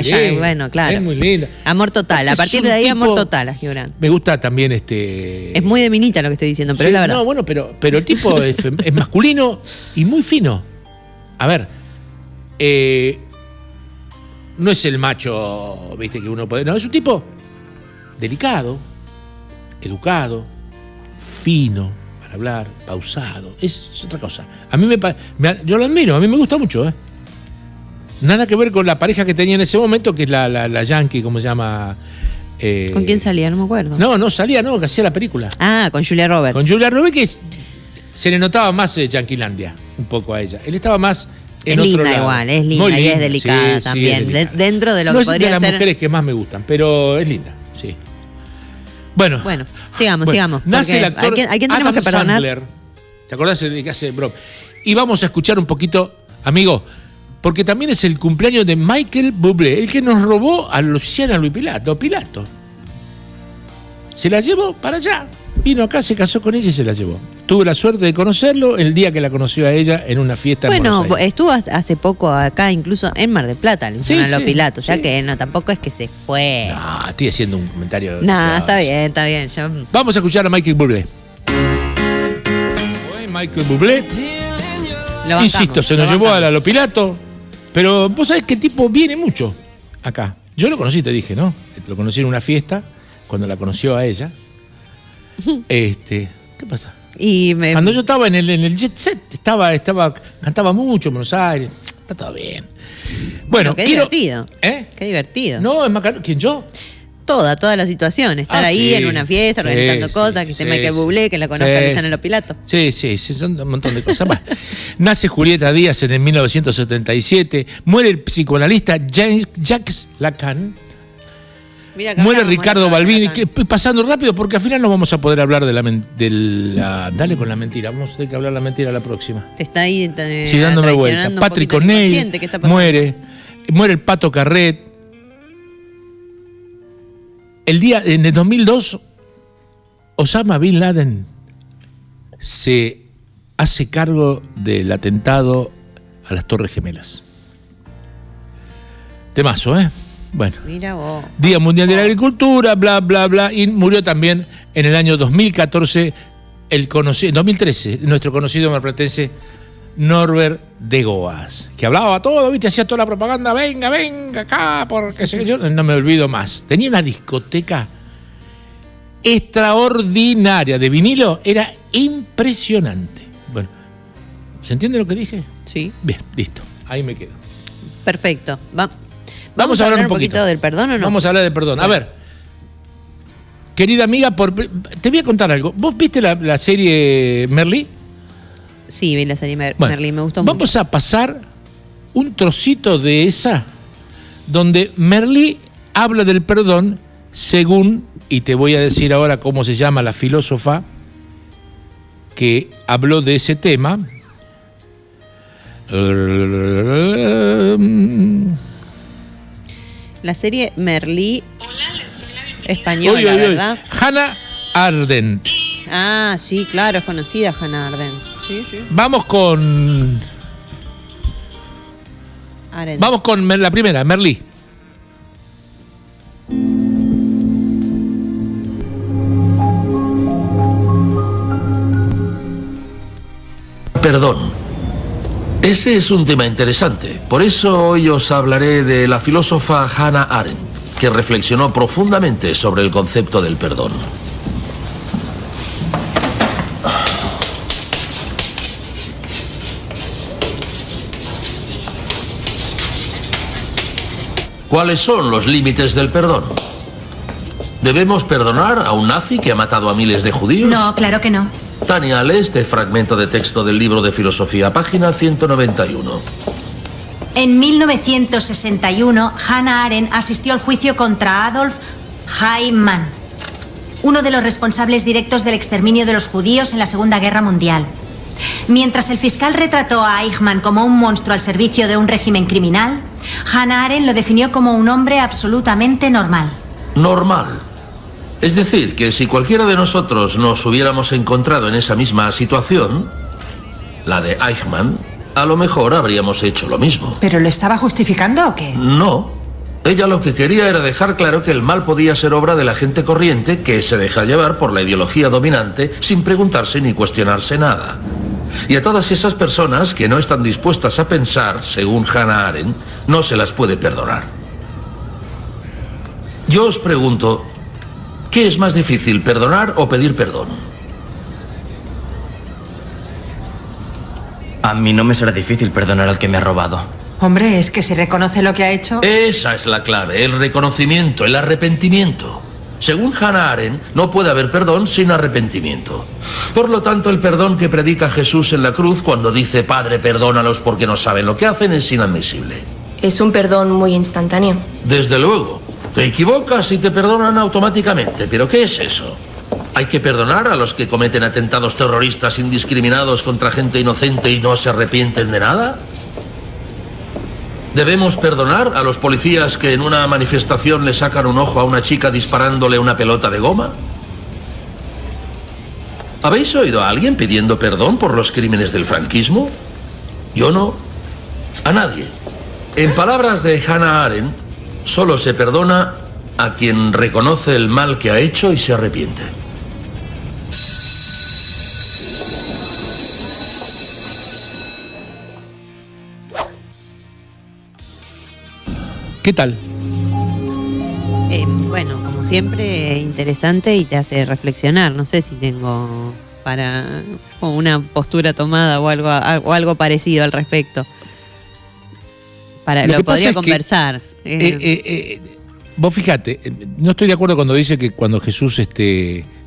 lindo, bueno, claro. Es muy linda. Amor total. A partir de ahí, amor total a Hugh Grant. Me gusta también Es muy de minita lo que estoy diciendo, pero es la verdad. No, bueno, pero el tipo es masculino y muy fino. A ver, no es el macho, viste, que uno puede... No, es un tipo delicado, educado, fino, hablar, pausado, es otra cosa. A mí yo lo admiro, a mí me gusta mucho, Nada que ver con la pareja que tenía en ese momento, que es la Yankee, ¿cómo se llama? ¿Con quién salía? No me acuerdo. No salía, que hacía la película. Ah, con Julia Roberts. Con Julia Roberts, que se le notaba más Yanquilandia, un poco a ella. Él estaba más en otro lado. Igual, es linda y es delicada también. Es delicada. Dentro de lo que podría ser. No es de las mujeres que más me gustan, pero es linda, sí. Bueno, sigamos. Nace el actor ¿A quién tenemos que perdonar? Sandler. ¿Te acordás de que hace Brom? Y vamos a escuchar un poquito, amigo, porque también es el cumpleaños de Michael Bublé, el que nos robó a Luciana Luis Pilato. Se la llevó para allá. Vino acá, se casó con ella y se la llevó. Tuve la suerte de conocerlo el día que la conoció a ella en una fiesta en Buenos Aires. Estuvo hace poco acá, incluso en Mar del Plata, Luciana Pilato, ya que tampoco es que se fue. No, estoy haciendo un comentario. No, está bien. Vamos a escuchar a Michael Bublé. Michael Bublé. Insisto, se nos llevó a la Pilato. Pero vos sabés que el tipo viene mucho acá. Yo lo conocí, te dije, ¿no? Lo conocí en una fiesta, cuando la conoció a ella. ¿Qué pasa? Cuando yo estaba en el jet set, cantaba mucho en Buenos Aires. está todo bien. Bueno, qué divertido. ¿Eh? Qué divertido. No, es Macanudo. ¿Quién, yo? Toda la situación. Estar ahí en una fiesta, organizando cosas, que esté Michael Bublé, que la conozca Luciano Lopilato. Sí, son un montón de cosas más. Nace Julieta Díaz en el 1977. Muere el psicoanalista Jacques Lacan. Muere Ricardo Balbini. Pasando rápido, porque al final no vamos a poder hablar de la dale con la mentira. Vamos a tener que hablar la mentira la próxima. Te está ahí dándome vuelta. Patrick O'Neill muere el Pato Carret. En el 2002, Osama Bin Laden se hace cargo del atentado a las Torres Gemelas. Temazo, ¿eh? Bueno. Mira vos. Día Mundial de la Agricultura, bla, bla, bla. Y murió también en el año 2014, en 2013, nuestro conocido marplatense Norbert de Goas, que hablaba todo, ¿viste? Hacía toda la propaganda, venga acá, porque yo no me olvido más. Tenía una discoteca extraordinaria de vinilo, era impresionante. Bueno, ¿se entiende lo que dije? Sí. Bien, listo, ahí me quedo. Perfecto. ¿Vamos a hablar un poquito del perdón o no? Vamos a hablar del perdón. A ver, querida amiga, te voy a contar algo. ¿Vos viste la serie Merlí? Sí, vi la serie Merlí, me gustó mucho. Vamos a pasar un trocito de esa, donde Merlí habla del perdón según, y te voy a decir ahora cómo se llama la filósofa que habló de ese tema. La serie Merlí, española, ¿verdad? Hannah Arendt. Ah, sí, claro, es conocida Hannah Arendt. Sí. Vamos con la primera, Merlí. Perdón. Ese es un tema interesante. Por eso hoy os hablaré de la filósofa Hannah Arendt, que reflexionó profundamente sobre el concepto del perdón. ¿Cuáles son los límites del perdón? ¿Debemos perdonar a un nazi que ha matado a miles de judíos? No, claro que no. Tania, lee este fragmento de texto del libro de filosofía, página 191. En 1961, Hannah Arendt asistió al juicio contra Adolf Eichmann, uno de los responsables directos del exterminio de los judíos en la Segunda Guerra Mundial. Mientras el fiscal retrató a Eichmann como un monstruo al servicio de un régimen criminal, Hannah Arendt lo definió como un hombre absolutamente normal. Normal. Es decir, que si cualquiera de nosotros nos hubiéramos encontrado en esa misma situación, la de Eichmann, a lo mejor habríamos hecho lo mismo. ¿Pero lo estaba justificando o qué? No. Ella lo que quería era dejar claro que el mal podía ser obra de la gente corriente que se deja llevar por la ideología dominante sin preguntarse ni cuestionarse nada. Y a todas esas personas que no están dispuestas a pensar, según Hannah Arendt, no se las puede perdonar. Yo os pregunto, ¿qué es más difícil, perdonar o pedir perdón? A mí no me será difícil perdonar al que me ha robado. Hombre, es que si reconoce lo que ha hecho... Esa es la clave, el reconocimiento, el arrepentimiento. Según Hannah Arendt, no puede haber perdón sin arrepentimiento. Por lo tanto, el perdón que predica Jesús en la cruz cuando dice, Padre, perdónalos porque no saben lo que hacen, es inadmisible. Es un perdón muy instantáneo. Desde luego. Te equivocas y te perdonan automáticamente. ¿Pero qué es eso? ¿Hay que perdonar a los que cometen atentados terroristas indiscriminados contra gente inocente y no se arrepienten de nada? ¿Debemos perdonar a los policías que en una manifestación le sacan un ojo a una chica disparándole una pelota de goma? ¿Habéis oído a alguien pidiendo perdón por los crímenes del franquismo? Yo no. A nadie. En palabras de Hannah Arendt, solo se perdona a quien reconoce el mal que ha hecho y se arrepiente. ¿Qué tal? Bueno, como siempre, interesante y te hace reflexionar. No sé si tengo para una postura tomada o algo parecido al respecto. Lo podría conversar. Vos fíjate, no estoy de acuerdo cuando dice que cuando Jesús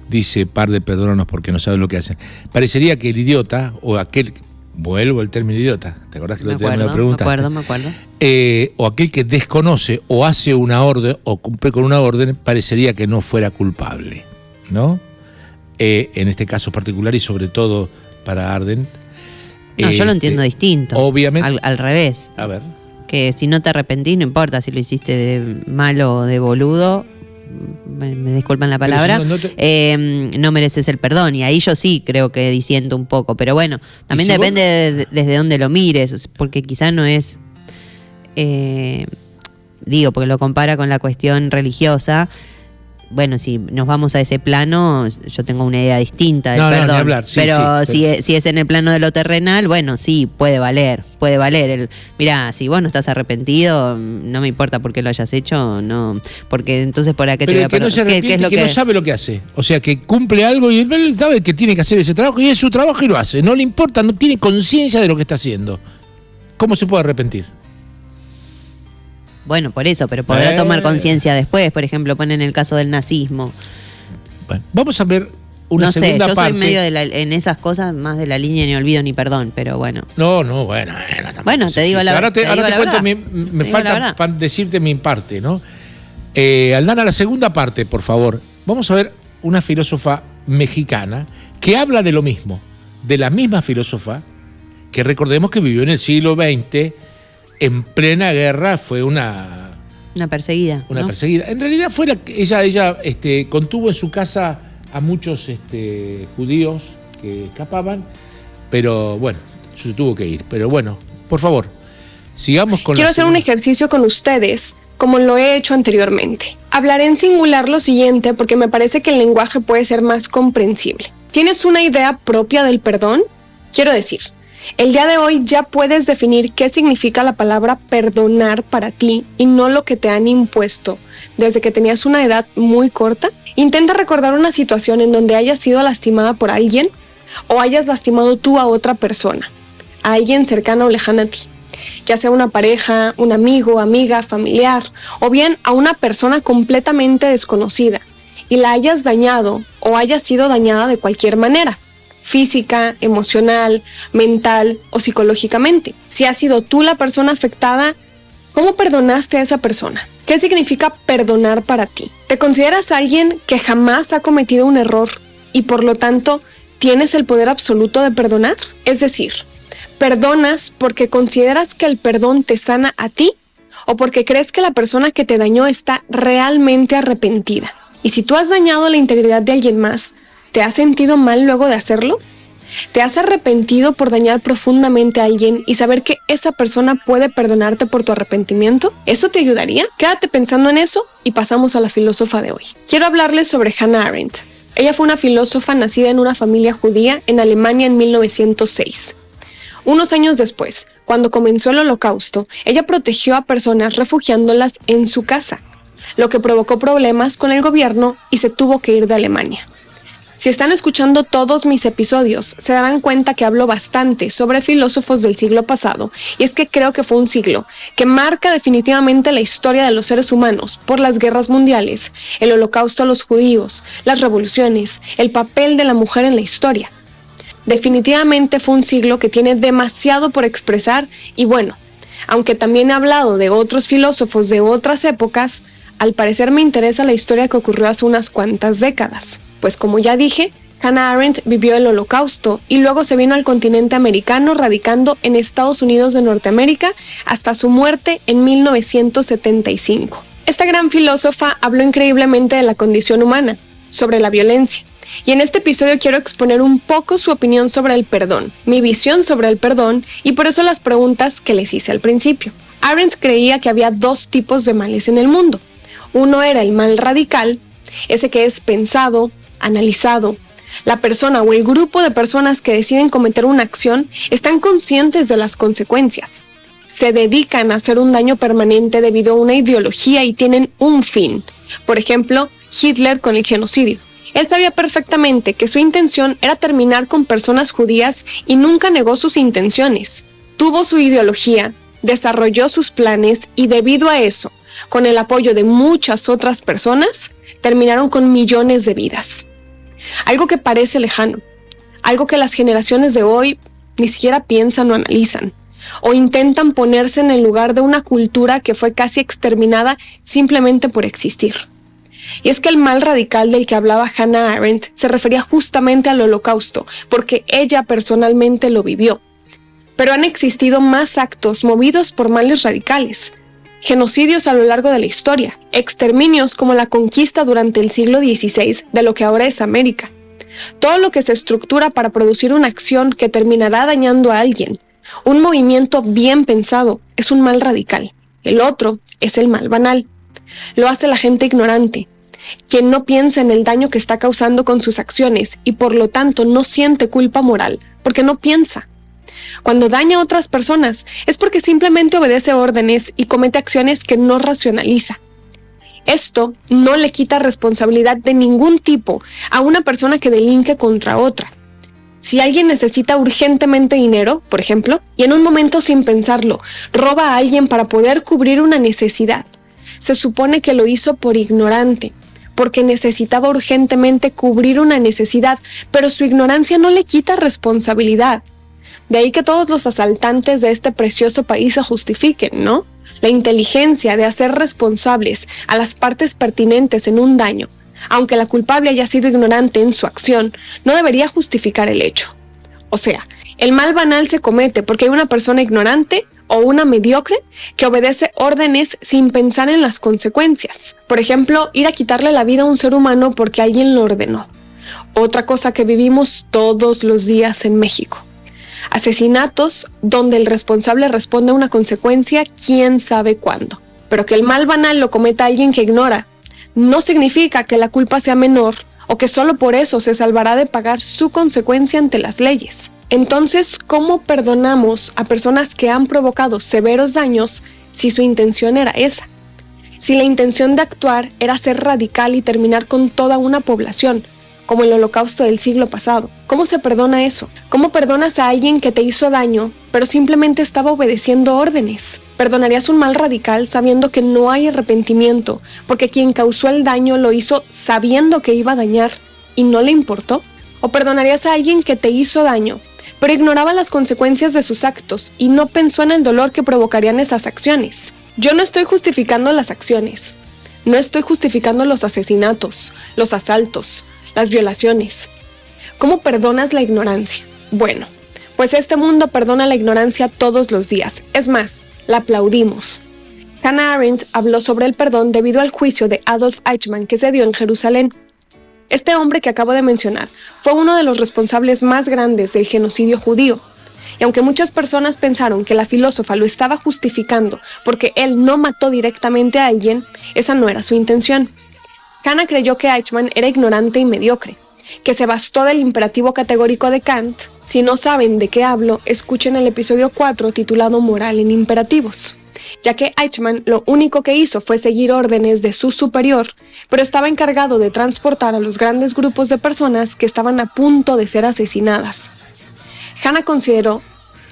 dice, Padre, perdónanos porque no saben lo que hacen. Parecería que el idiota, o aquel, vuelvo al término idiota, ¿te acordás que lo me lo preguntaste? Me acuerdo. O aquel que desconoce o hace una orden o cumple con una orden, parecería que no fuera culpable, ¿no? En este caso particular y sobre todo para Arden. No, yo lo entiendo distinto. Obviamente. Al revés. A ver. Que si no te arrepentís, no importa si lo hiciste de malo o de boludo, me disculpan la palabra, no mereces el perdón. Y ahí yo sí creo que disiento un poco. Pero bueno, también si depende desde dónde lo mires, porque quizás no es... porque lo compara con la cuestión religiosa. Bueno, si nos vamos a ese plano, yo tengo una idea distinta del perdón. Hablar. Sí, pero si es en el plano de lo terrenal, bueno, sí, puede valer. Mirá, si vos no estás arrepentido, no me importa por qué lo hayas hecho, no, porque entonces por acá te voy a perdonar. ¿Qué es lo que no sabe lo que hace? O sea, que cumple algo y él sabe que tiene que hacer ese trabajo y es su trabajo y lo hace. No le importa, no tiene conciencia de lo que está haciendo. ¿Cómo se puede arrepentir? Bueno, por eso, pero podrá tomar conciencia después. Por ejemplo, ponen el caso del nazismo. Bueno, vamos a ver una segunda parte. Yo soy medio en esas cas más de la línea ni olvido ni perdón, pero bueno. Bueno, te digo la verdad. Ahora te cuento, me falta decirte mi parte, ¿no? Aldana, la segunda parte, por favor. Vamos a ver una filósofa mexicana que habla de lo mismo, de la misma filósofa que recordemos que vivió en el siglo XX. En plena guerra fue una perseguida. Una perseguida. En realidad fue ella contuvo en su casa a muchos judíos que escapaban, pero bueno, se tuvo que ir. Pero bueno, por favor, sigamos con Quiero hacer un ejercicio con ustedes, como lo he hecho anteriormente. Hablaré en singular lo siguiente porque me parece que el lenguaje puede ser más comprensible. ¿Tienes una idea propia del perdón? Quiero decir, el día de hoy ya puedes definir qué significa la palabra perdonar para ti y no lo que te han impuesto desde que tenías una edad muy corta. Intenta recordar una situación en donde hayas sido lastimada por alguien o hayas lastimado tú a otra persona, a alguien cercano o lejano a ti, ya sea una pareja, un amigo, amiga, familiar o bien a una persona completamente desconocida y la hayas dañado o hayas sido dañada de cualquier manera. Física, emocional, mental o psicológicamente. Si has sido tú la persona afectada, ¿cómo perdonaste a esa persona? ¿Qué significa perdonar para ti? ¿Te consideras alguien que jamás ha cometido un error y por lo tanto tienes el poder absoluto de perdonar? Es decir, ¿perdonas porque consideras que el perdón te sana a ti o porque crees que la persona que te dañó está realmente arrepentida? Y si tú has dañado la integridad de alguien más, ¿te has sentido mal luego de hacerlo? ¿Te has arrepentido por dañar profundamente a alguien y saber que esa persona puede perdonarte por tu arrepentimiento? ¿Eso te ayudaría? Quédate pensando en eso y pasamos a la filósofa de hoy. Quiero hablarles sobre Hannah Arendt. Ella fue una filósofa nacida en una familia judía en Alemania en 1906. Unos años después, cuando comenzó el Holocausto, ella protegió a personas refugiándolas en su casa, lo que provocó problemas con el gobierno y se tuvo que ir de Alemania. Si están escuchando todos mis episodios, se darán cuenta que hablo bastante sobre filósofos del siglo pasado, y es que creo que fue un siglo que marca definitivamente la historia de los seres humanos por las guerras mundiales, el holocausto a los judíos, las revoluciones, el papel de la mujer en la historia. Definitivamente fue un siglo que tiene demasiado por expresar y bueno, aunque también he hablado de otros filósofos de otras épocas, al parecer me interesa la historia que ocurrió hace unas cuantas décadas. Pues como ya dije, Hannah Arendt vivió el Holocausto y luego se vino al continente americano radicando en Estados Unidos de Norteamérica hasta su muerte en 1975. Esta gran filósofa habló increíblemente de la condición humana, sobre la violencia. Y en este episodio quiero exponer un poco su opinión sobre el perdón, mi visión sobre el perdón y por eso las preguntas que les hice al principio. Arendt creía que había dos tipos de males en el mundo. Uno era el mal radical, ese que es pensado, analizado. La persona o el grupo de personas que deciden cometer una acción están conscientes de las consecuencias. Se dedican a hacer un daño permanente debido a una ideología y tienen un fin. Por ejemplo, Hitler con el genocidio. Él sabía perfectamente que su intención era terminar con personas judías y nunca negó sus intenciones. Tuvo su ideología, desarrolló sus planes y debido a eso, con el apoyo de muchas otras personas, terminaron con millones de vidas. Algo que parece lejano, algo que las generaciones de hoy ni siquiera piensan o analizan, o intentan ponerse en el lugar de una cultura que fue casi exterminada simplemente por existir. Y es que el mal radical del que hablaba Hannah Arendt se refería justamente al Holocausto, porque ella personalmente lo vivió. Pero han existido más actos movidos por males radicales, genocidios a lo largo de la historia, exterminios como la conquista durante el siglo XVI de lo que ahora es América. Todo lo que se estructura para producir una acción que terminará dañando a alguien. Un movimiento bien pensado es un mal radical. El otro es el mal banal. Lo hace la gente ignorante, quien no piensa en el daño que está causando con sus acciones y por lo tanto no siente culpa moral, porque no piensa. Cuando daña a otras personas es porque simplemente obedece órdenes y comete acciones que no racionaliza. Esto no le quita responsabilidad de ningún tipo a una persona que delinque contra otra. Si alguien necesita urgentemente dinero, por ejemplo, y en un momento sin pensarlo, roba a alguien para poder cubrir una necesidad, se supone que lo hizo por ignorante, porque necesitaba urgentemente cubrir una necesidad, pero su ignorancia no le quita responsabilidad. De ahí que todos los asaltantes de este precioso país se justifiquen, ¿no? La inteligencia de hacer responsables a las partes pertinentes en un daño, aunque la culpable haya sido ignorante en su acción, no debería justificar el hecho. O sea, el mal banal se comete porque hay una persona ignorante o una mediocre que obedece órdenes sin pensar en las consecuencias. Por ejemplo, ir a quitarle la vida a un ser humano porque alguien lo ordenó. Otra cosa que vivimos todos los días en México. Asesinatos donde el responsable responde a una consecuencia quién sabe cuándo. Pero que el mal banal lo cometa alguien que ignora no significa que la culpa sea menor o que solo por eso se salvará de pagar su consecuencia ante las leyes. Entonces, ¿cómo perdonamos a personas que han provocado severos daños si su intención era esa? Si la intención de actuar era ser radical y terminar con toda una población, como el Holocausto del siglo pasado. ¿Cómo se perdona eso? ¿Cómo perdonas a alguien que te hizo daño, pero simplemente estaba obedeciendo órdenes? ¿Perdonarías un mal radical sabiendo que no hay arrepentimiento, porque quien causó el daño lo hizo sabiendo que iba a dañar y no le importó? ¿O perdonarías a alguien que te hizo daño, pero ignoraba las consecuencias de sus actos y no pensó en el dolor que provocarían esas acciones? Yo no estoy justificando las acciones, no estoy justificando los asesinatos, los asaltos, las violaciones. ¿Cómo perdonas la ignorancia? Bueno, pues este mundo perdona la ignorancia todos los días. Es más, la aplaudimos. Hannah Arendt habló sobre el perdón debido al juicio de Adolf Eichmann que se dio en Jerusalén. Este hombre que acabo de mencionar fue uno de los responsables más grandes del genocidio judío. Y aunque muchas personas pensaron que la filósofa lo estaba justificando porque él no mató directamente a alguien, esa no era su intención. Hannah creyó que Eichmann era ignorante y mediocre, que se bastó del imperativo categórico de Kant. Si no saben de qué hablo, escuchen el episodio 4 titulado Moral en imperativos, ya que Eichmann lo único que hizo fue seguir órdenes de su superior, pero estaba encargado de transportar a los grandes grupos de personas que estaban a punto de ser asesinadas. Hannah consideró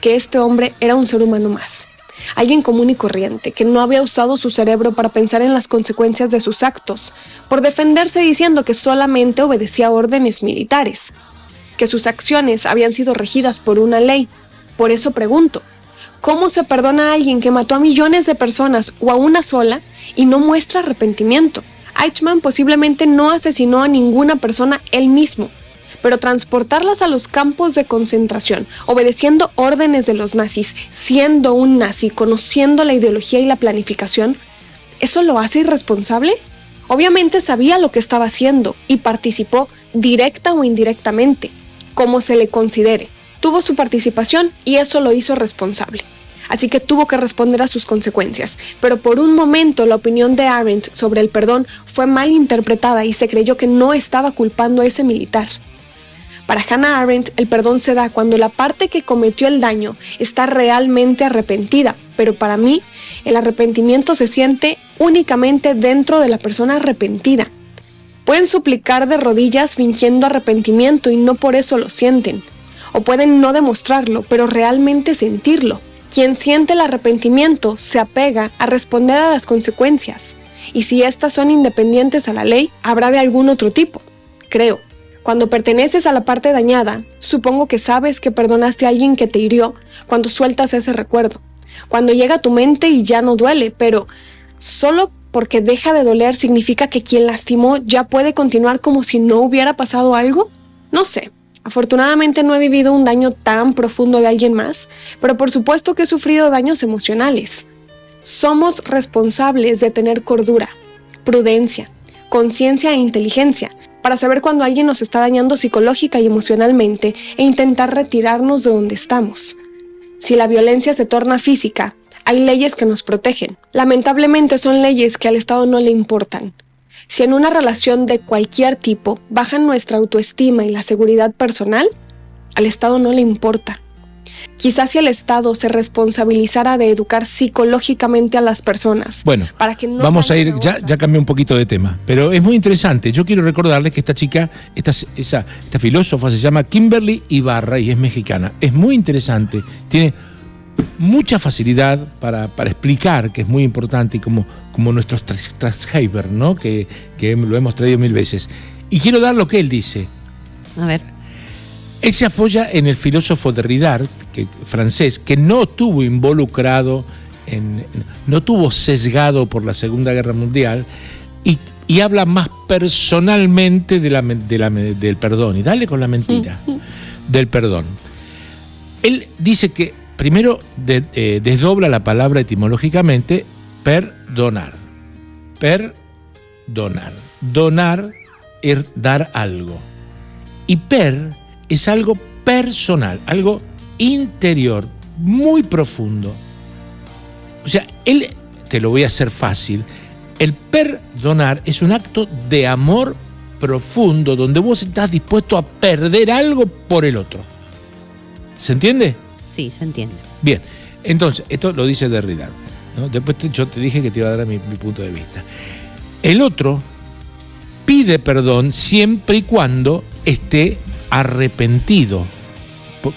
que este hombre era un ser humano más. Alguien común y corriente, que no había usado su cerebro para pensar en las consecuencias de sus actos, por defenderse diciendo que solamente obedecía órdenes militares, que sus acciones habían sido regidas por una ley. Por eso pregunto, ¿cómo se perdona a alguien que mató a millones de personas o a una sola y no muestra arrepentimiento? Eichmann posiblemente no asesinó a ninguna persona él mismo, pero transportarlas a los campos de concentración, obedeciendo órdenes de los nazis, siendo un nazi, conociendo la ideología y la planificación, ¿eso lo hace irresponsable? Obviamente sabía lo que estaba haciendo y participó directa o indirectamente, como se le considere. Tuvo su participación y eso lo hizo responsable. Así que tuvo que responder a sus consecuencias. Pero por un momento la opinión de Arendt sobre el perdón fue mal interpretada y se creyó que no estaba culpando a ese militar. Para Hannah Arendt, el perdón se da cuando la parte que cometió el daño está realmente arrepentida, pero para mí, el arrepentimiento se siente únicamente dentro de la persona arrepentida. Pueden suplicar de rodillas fingiendo arrepentimiento y no por eso lo sienten, o pueden no demostrarlo, pero realmente sentirlo. Quien siente el arrepentimiento se apega a responder a las consecuencias, y si éstas son independientes a la ley, habrá de algún otro tipo, creo. Cuando perteneces a la parte dañada, supongo que sabes que perdonaste a alguien que te hirió cuando sueltas ese recuerdo, cuando llega a tu mente y ya no duele, pero solo porque deja de doler significa que quien lastimó ya puede continuar como si no hubiera pasado algo. No sé, afortunadamente no he vivido un daño tan profundo de alguien más, pero por supuesto que he sufrido daños emocionales. Somos responsables de tener cordura, prudencia, conciencia e inteligencia para saber cuando alguien nos está dañando psicológica y emocionalmente e intentar retirarnos de donde estamos. Si la violencia se torna física, hay leyes que nos protegen. Lamentablemente son leyes que al Estado no le importan. Si en una relación de cualquier tipo bajan nuestra autoestima y la seguridad personal, al Estado no le importa. Quizás si el Estado se responsabilizara de educar psicológicamente a las personas. Bueno, para que no vamos a ir, ya cambié un poquito de tema, pero es muy interesante. Yo quiero recordarles que esta chica, esta filósofa se llama Kimberly Ibarra y es mexicana. Es muy interesante, tiene mucha facilidad para explicar, que es muy importante, y como nuestros Trashaber, ¿no? Que lo hemos traído 1000 veces. Y quiero dar lo que él dice. A ver. Él se apoya en el filósofo Derrida, francés, que no estuvo involucrado, no estuvo sesgado por la Segunda Guerra Mundial y habla más personalmente del perdón. Y dale con la mentira, del perdón. Él dice que primero desdobla la palabra etimológicamente, perdonar. Perdonar. Donar es dar algo. Y es algo personal, algo interior, muy profundo. O sea, te lo voy a hacer fácil, el perdonar es un acto de amor profundo donde vos estás dispuesto a perder algo por el otro. ¿Se entiende? Sí, se entiende. Bien, entonces, esto lo dice Derrida, ¿no? Después yo te dije que te iba a dar mi punto de vista. El otro pide perdón siempre y cuando esté arrepentido,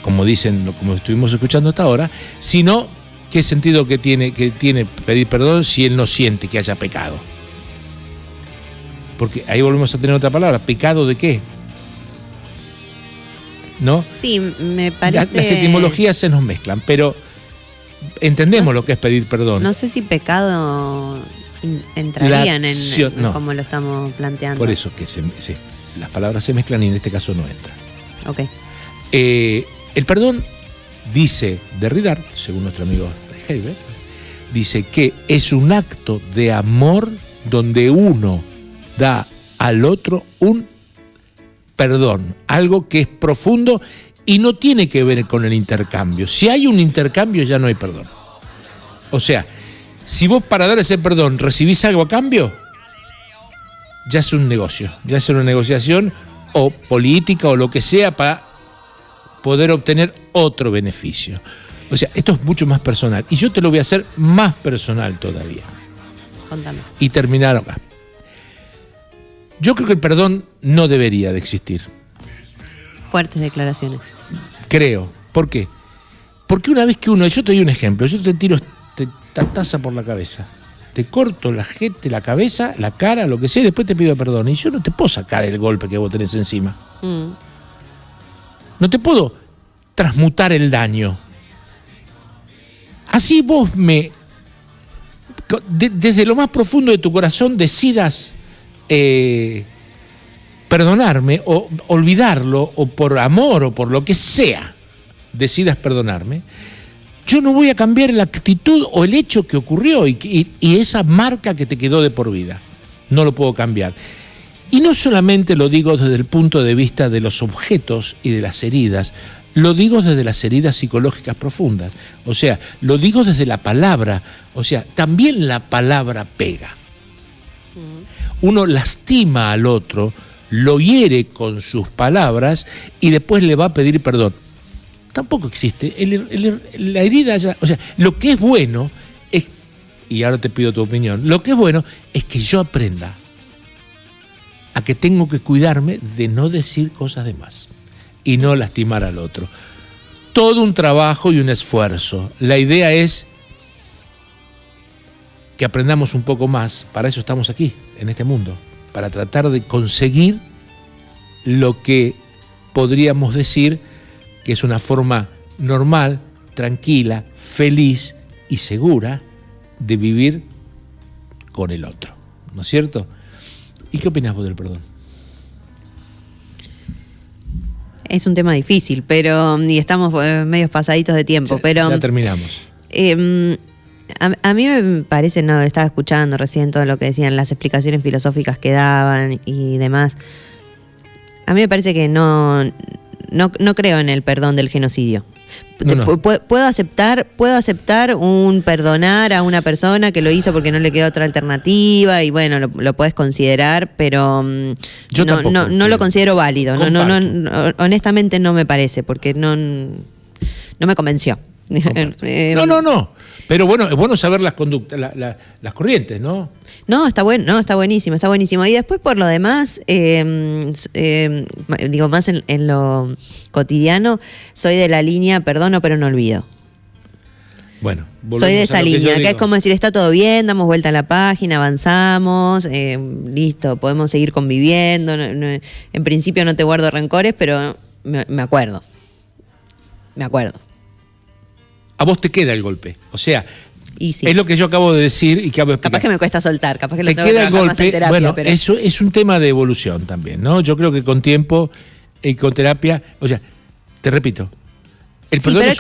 como dicen, como estuvimos escuchando hasta ahora, sino qué sentido que tiene pedir perdón si él no siente que haya pecado. Porque ahí volvemos a tener otra palabra, ¿pecado de qué? ¿No? Sí, me parece... Las etimologías se nos mezclan, pero entendemos lo que es pedir perdón. No sé si pecado entraría en como lo estamos planteando. Por eso que las palabras se mezclan y en este caso no entra. Ok. El perdón, dice Derrida, según nuestro amigo Herbert, dice que es un acto de amor donde uno da al otro un perdón, algo que es profundo y no tiene que ver con el intercambio. Si hay un intercambio ya no hay perdón. O sea, si vos para dar ese perdón recibís algo a cambio, ya es un negocio, ya es una negociación o política o lo que sea para poder obtener otro beneficio. O sea, esto es mucho más personal. Y yo te lo voy a hacer más personal todavía. Contame. Y terminar acá. Yo creo que el perdón no debería de existir. Fuertes declaraciones. Creo. ¿Por qué? Porque una vez que yo te doy un ejemplo, yo te tiro esta taza por la cabeza, te corto la jeta, la cabeza, la cara, lo que sea, y después te pido perdón. Y yo no te puedo sacar el golpe que vos tenés encima. No te puedo transmutar el daño. Así vos desde lo más profundo de tu corazón decidas perdonarme o olvidarlo, o por amor o por lo que sea decidas perdonarme, yo no voy a cambiar la actitud o el hecho que ocurrió y esa marca que te quedó de por vida. No lo puedo cambiar. Y no solamente lo digo desde el punto de vista de los objetos y de las heridas, lo digo desde las heridas psicológicas profundas. O sea, lo digo desde la palabra. O sea, también la palabra pega. Uno lastima al otro, lo hiere con sus palabras y después le va a pedir perdón. Tampoco existe. La herida ya... O sea, lo que es bueno es... Y ahora te pido tu opinión. Lo que es bueno es que yo aprenda a que tengo que cuidarme de no decir cosas de más y no lastimar al otro. todo un trabajo y un esfuerzo. La idea es que aprendamos un poco más, para eso estamos aquí, en este mundo, para tratar de conseguir lo que podríamos decir que es una forma normal, tranquila, feliz y segura de vivir con el otro, ¿no es cierto? ¿Y qué opinás vos del perdón? Es un tema difícil, pero y estamos medios pasaditos de tiempo, pero ya terminamos. A mí me parece, no, estaba escuchando recién todo lo que decían, las explicaciones filosóficas que daban y demás. A mí me parece que no creo en el perdón del genocidio. No. Puedo aceptar un perdonar a una persona que lo hizo porque no le quedó otra alternativa y bueno, lo puedes considerar, pero yo no lo considero válido. No, honestamente no me parece, porque no me convenció. No. Pero bueno, es bueno saber las conductas, las corrientes, ¿no? No, está buenísimo. Y después por lo demás, digo más en lo cotidiano, soy de la línea perdono pero no olvido. Bueno, soy de esa línea, que es como decir, está todo bien, damos vuelta a la página, avanzamos, listo, podemos seguir conviviendo. En principio no te guardo rencores, pero me acuerdo. A vos te queda el golpe, o sea, sí. Es lo que yo acabo de decir y que acabo de explicar. Capaz que me cuesta soltar, capaz que lo te tengo que queda el trabajar golpe, más en terapia. bueno, pero eso es un tema de evolución también, ¿no? Yo creo que con tiempo y con terapia, o sea, te repito, el perdón es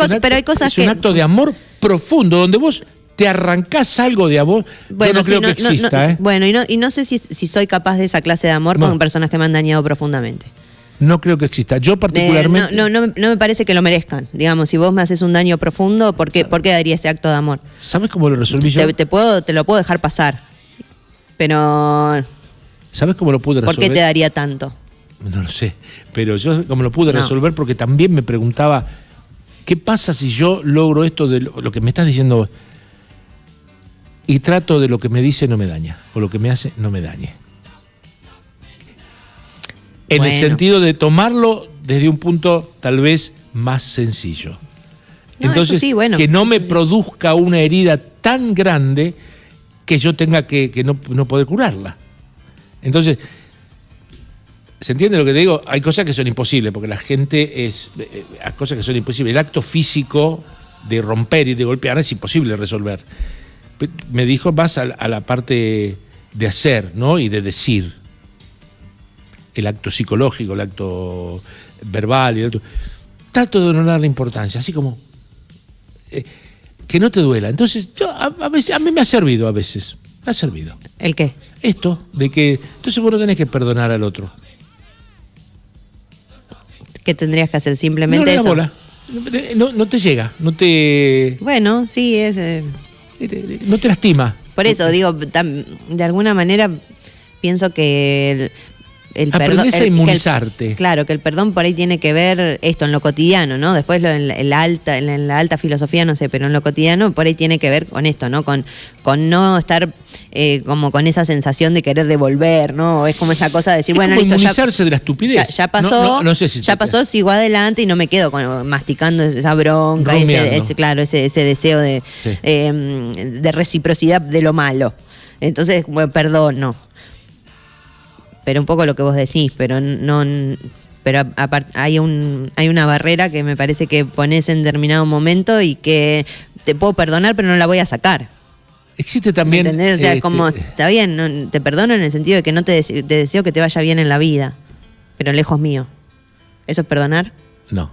un acto de amor profundo, donde vos te arrancás algo de amor. Bueno, yo no creo que exista, Bueno, y no sé si soy capaz de esa clase de amor con personas que me han dañado profundamente. No creo que exista. Yo particularmente... No me parece que lo merezcan. Digamos, si vos me haces un daño profundo, ¿por qué daría ese acto de amor? ¿Sabes cómo lo resolví yo? Te lo puedo dejar pasar. Pero... ¿Sabes cómo lo pude resolver? ¿Por qué te daría tanto? No lo sé. Pero yo como lo pude resolver porque también me preguntaba, ¿qué pasa si yo logro esto de lo que me estás diciendo vos? Y trato de lo que me dice no me daña. O lo que me hace no me dañe. En el sentido de tomarlo desde un punto tal vez más sencillo. Entonces, que no me produzca una herida tan grande que yo tenga que no poder curarla. Entonces, ¿se entiende lo que te digo? Hay cosas que son imposibles, porque la gente hay cosas que son imposibles. El acto físico de romper y de golpear es imposible resolver. Me dijo, vas a la parte de hacer, ¿no? Y de decir. El acto psicológico, el acto verbal, trato de no darle importancia, así como que no te duela. Entonces, a mí me ha servido a veces. Me ha servido. ¿El qué? Esto, de que entonces vos no tenés que perdonar al otro. ¿Qué tendrías que hacer? Simplemente eso. Bola. No te llega, no te... Bueno, sí, no te lastima. Por eso, digo, de alguna manera pienso que... Aprendés a inmunizarte. Claro, que el perdón por ahí tiene que ver esto en lo cotidiano, ¿no? Después en la alta filosofía, no sé, pero en lo cotidiano por ahí tiene que ver con esto, ¿no? Con no estar como con esa sensación de querer devolver, ¿no? Es como esa cosa de decir, bueno, listo, inmunizarse de la estupidez. Ya pasó, no sé si ya pasó, sigo adelante y no me quedo masticando esa bronca, ese deseo de reciprocidad de lo malo. Entonces, bueno, perdón, no. Pero un poco lo que vos decís, pero hay una barrera que me parece que pones en determinado momento y que te puedo perdonar, pero no la voy a sacar. Existe también... ¿Entendés? O sea, como, está bien, te perdono en el sentido de que no te deseo que te vaya bien en la vida, pero lejos mío. ¿Eso es perdonar? No.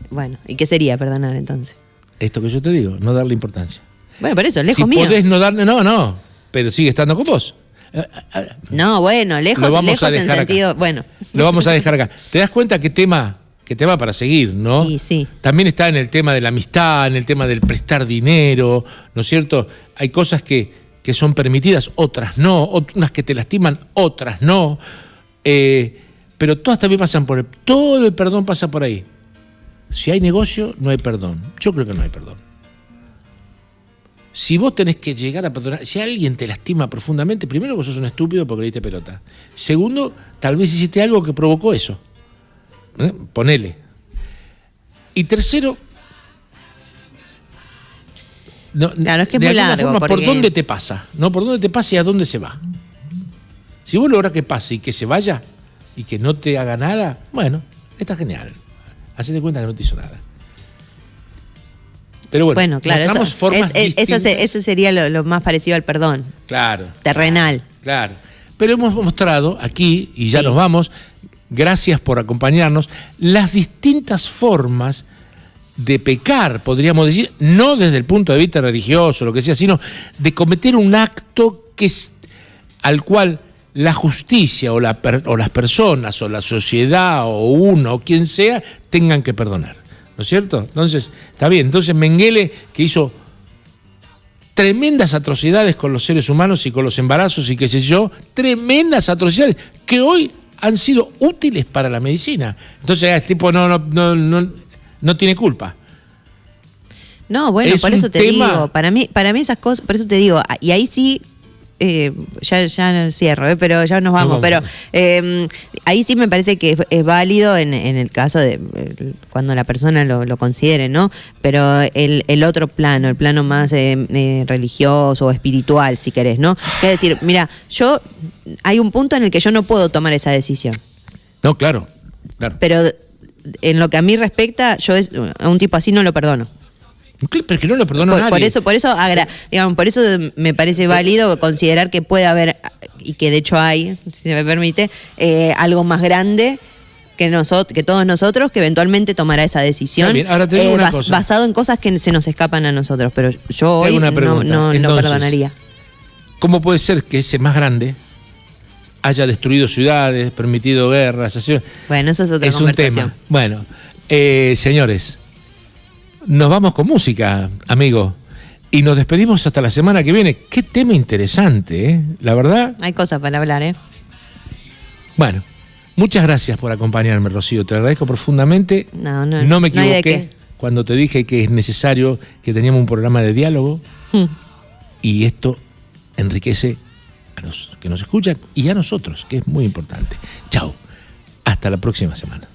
Bueno, ¿y qué sería perdonar entonces? Esto que yo te digo, no darle importancia. Bueno, por eso, lejos mío. Si podés no darle... No, pero sigue estando con vos. No, bueno, lejos en sentido, acá. Bueno. Lo vamos a dejar acá. ¿Te das cuenta qué tema para seguir, no? Sí. También está en el tema de la amistad, en el tema del prestar dinero, ¿no es cierto? Hay cosas que son permitidas, otras no, unas que te lastiman, otras no. Pero todas también pasan todo el perdón pasa por ahí. Si hay negocio, no hay perdón. Yo creo que no hay perdón. Si vos tenés que llegar a perdonar, si alguien te lastima profundamente, primero vos sos un estúpido porque le diste pelota. Segundo, tal vez hiciste algo que provocó eso. Ponele. Y tercero, Claro, es que es de muy alguna largo, forma, porque- ¿por dónde te pasa? ¿No? ¿Por dónde te pasa y a dónde se va? Si vos lográs que pase y que se vaya y que no te haga nada, bueno, está genial. Hacete cuenta que no te hizo nada. Pero bueno, claro, mostramos eso, formas distintas. ese sería lo más parecido al perdón, Claro. terrenal. Claro. Pero hemos mostrado aquí, y ya Sí. nos vamos, gracias por acompañarnos, las distintas formas de pecar, podríamos decir, no desde el punto de vista religioso, lo que sea, sino de cometer un acto al cual la justicia o las personas o la sociedad o uno o quien sea tengan que perdonar. ¿No es cierto? Entonces, está bien. Entonces Mengele, que hizo tremendas atrocidades con los seres humanos y con los embarazos y qué sé yo, tremendas atrocidades que hoy han sido útiles para la medicina. Entonces, el tipo no tiene culpa. No, bueno, Es por un eso te tema- digo, para mí esas cosas, por eso te digo, y ahí sí, ya cierro, pero ya nos vamos, vamos. pero ahí sí me parece que es válido en el caso de cuando la persona lo considere, ¿no? Pero el otro plano, el plano más religioso o espiritual, si querés, ¿no? Es decir, mira, hay un punto en el que yo no puedo tomar esa decisión, No, claro. pero en lo que a mí respecta, a un tipo así no lo perdono. Pero que no lo perdona nadie. Por eso me parece válido considerar que puede haber, y que de hecho hay, si se me permite, algo más grande que todos nosotros, que eventualmente tomará esa decisión. Está bien, ahora te digo una cosa. Basado en cosas que se nos escapan a nosotros, pero yo Te hago hoy una pregunta. no Entonces, perdonaría. ¿Cómo puede ser que ese más grande haya destruido ciudades, permitido guerras? Bueno, eso es otra Es un conversación. tema. Bueno, señores, nos vamos con música, amigo. Y nos despedimos hasta la semana que viene. Qué tema interesante, ¿eh? La verdad. Hay cosas para hablar, ¿eh? Bueno, muchas gracias por acompañarme, Rocío. Te agradezco profundamente. No me hay de equivoqué qué. cuando te dije que es necesario que teníamos un programa de diálogo. Y esto enriquece a los que nos escuchan y a nosotros, que es muy importante. Chao. Hasta la próxima semana.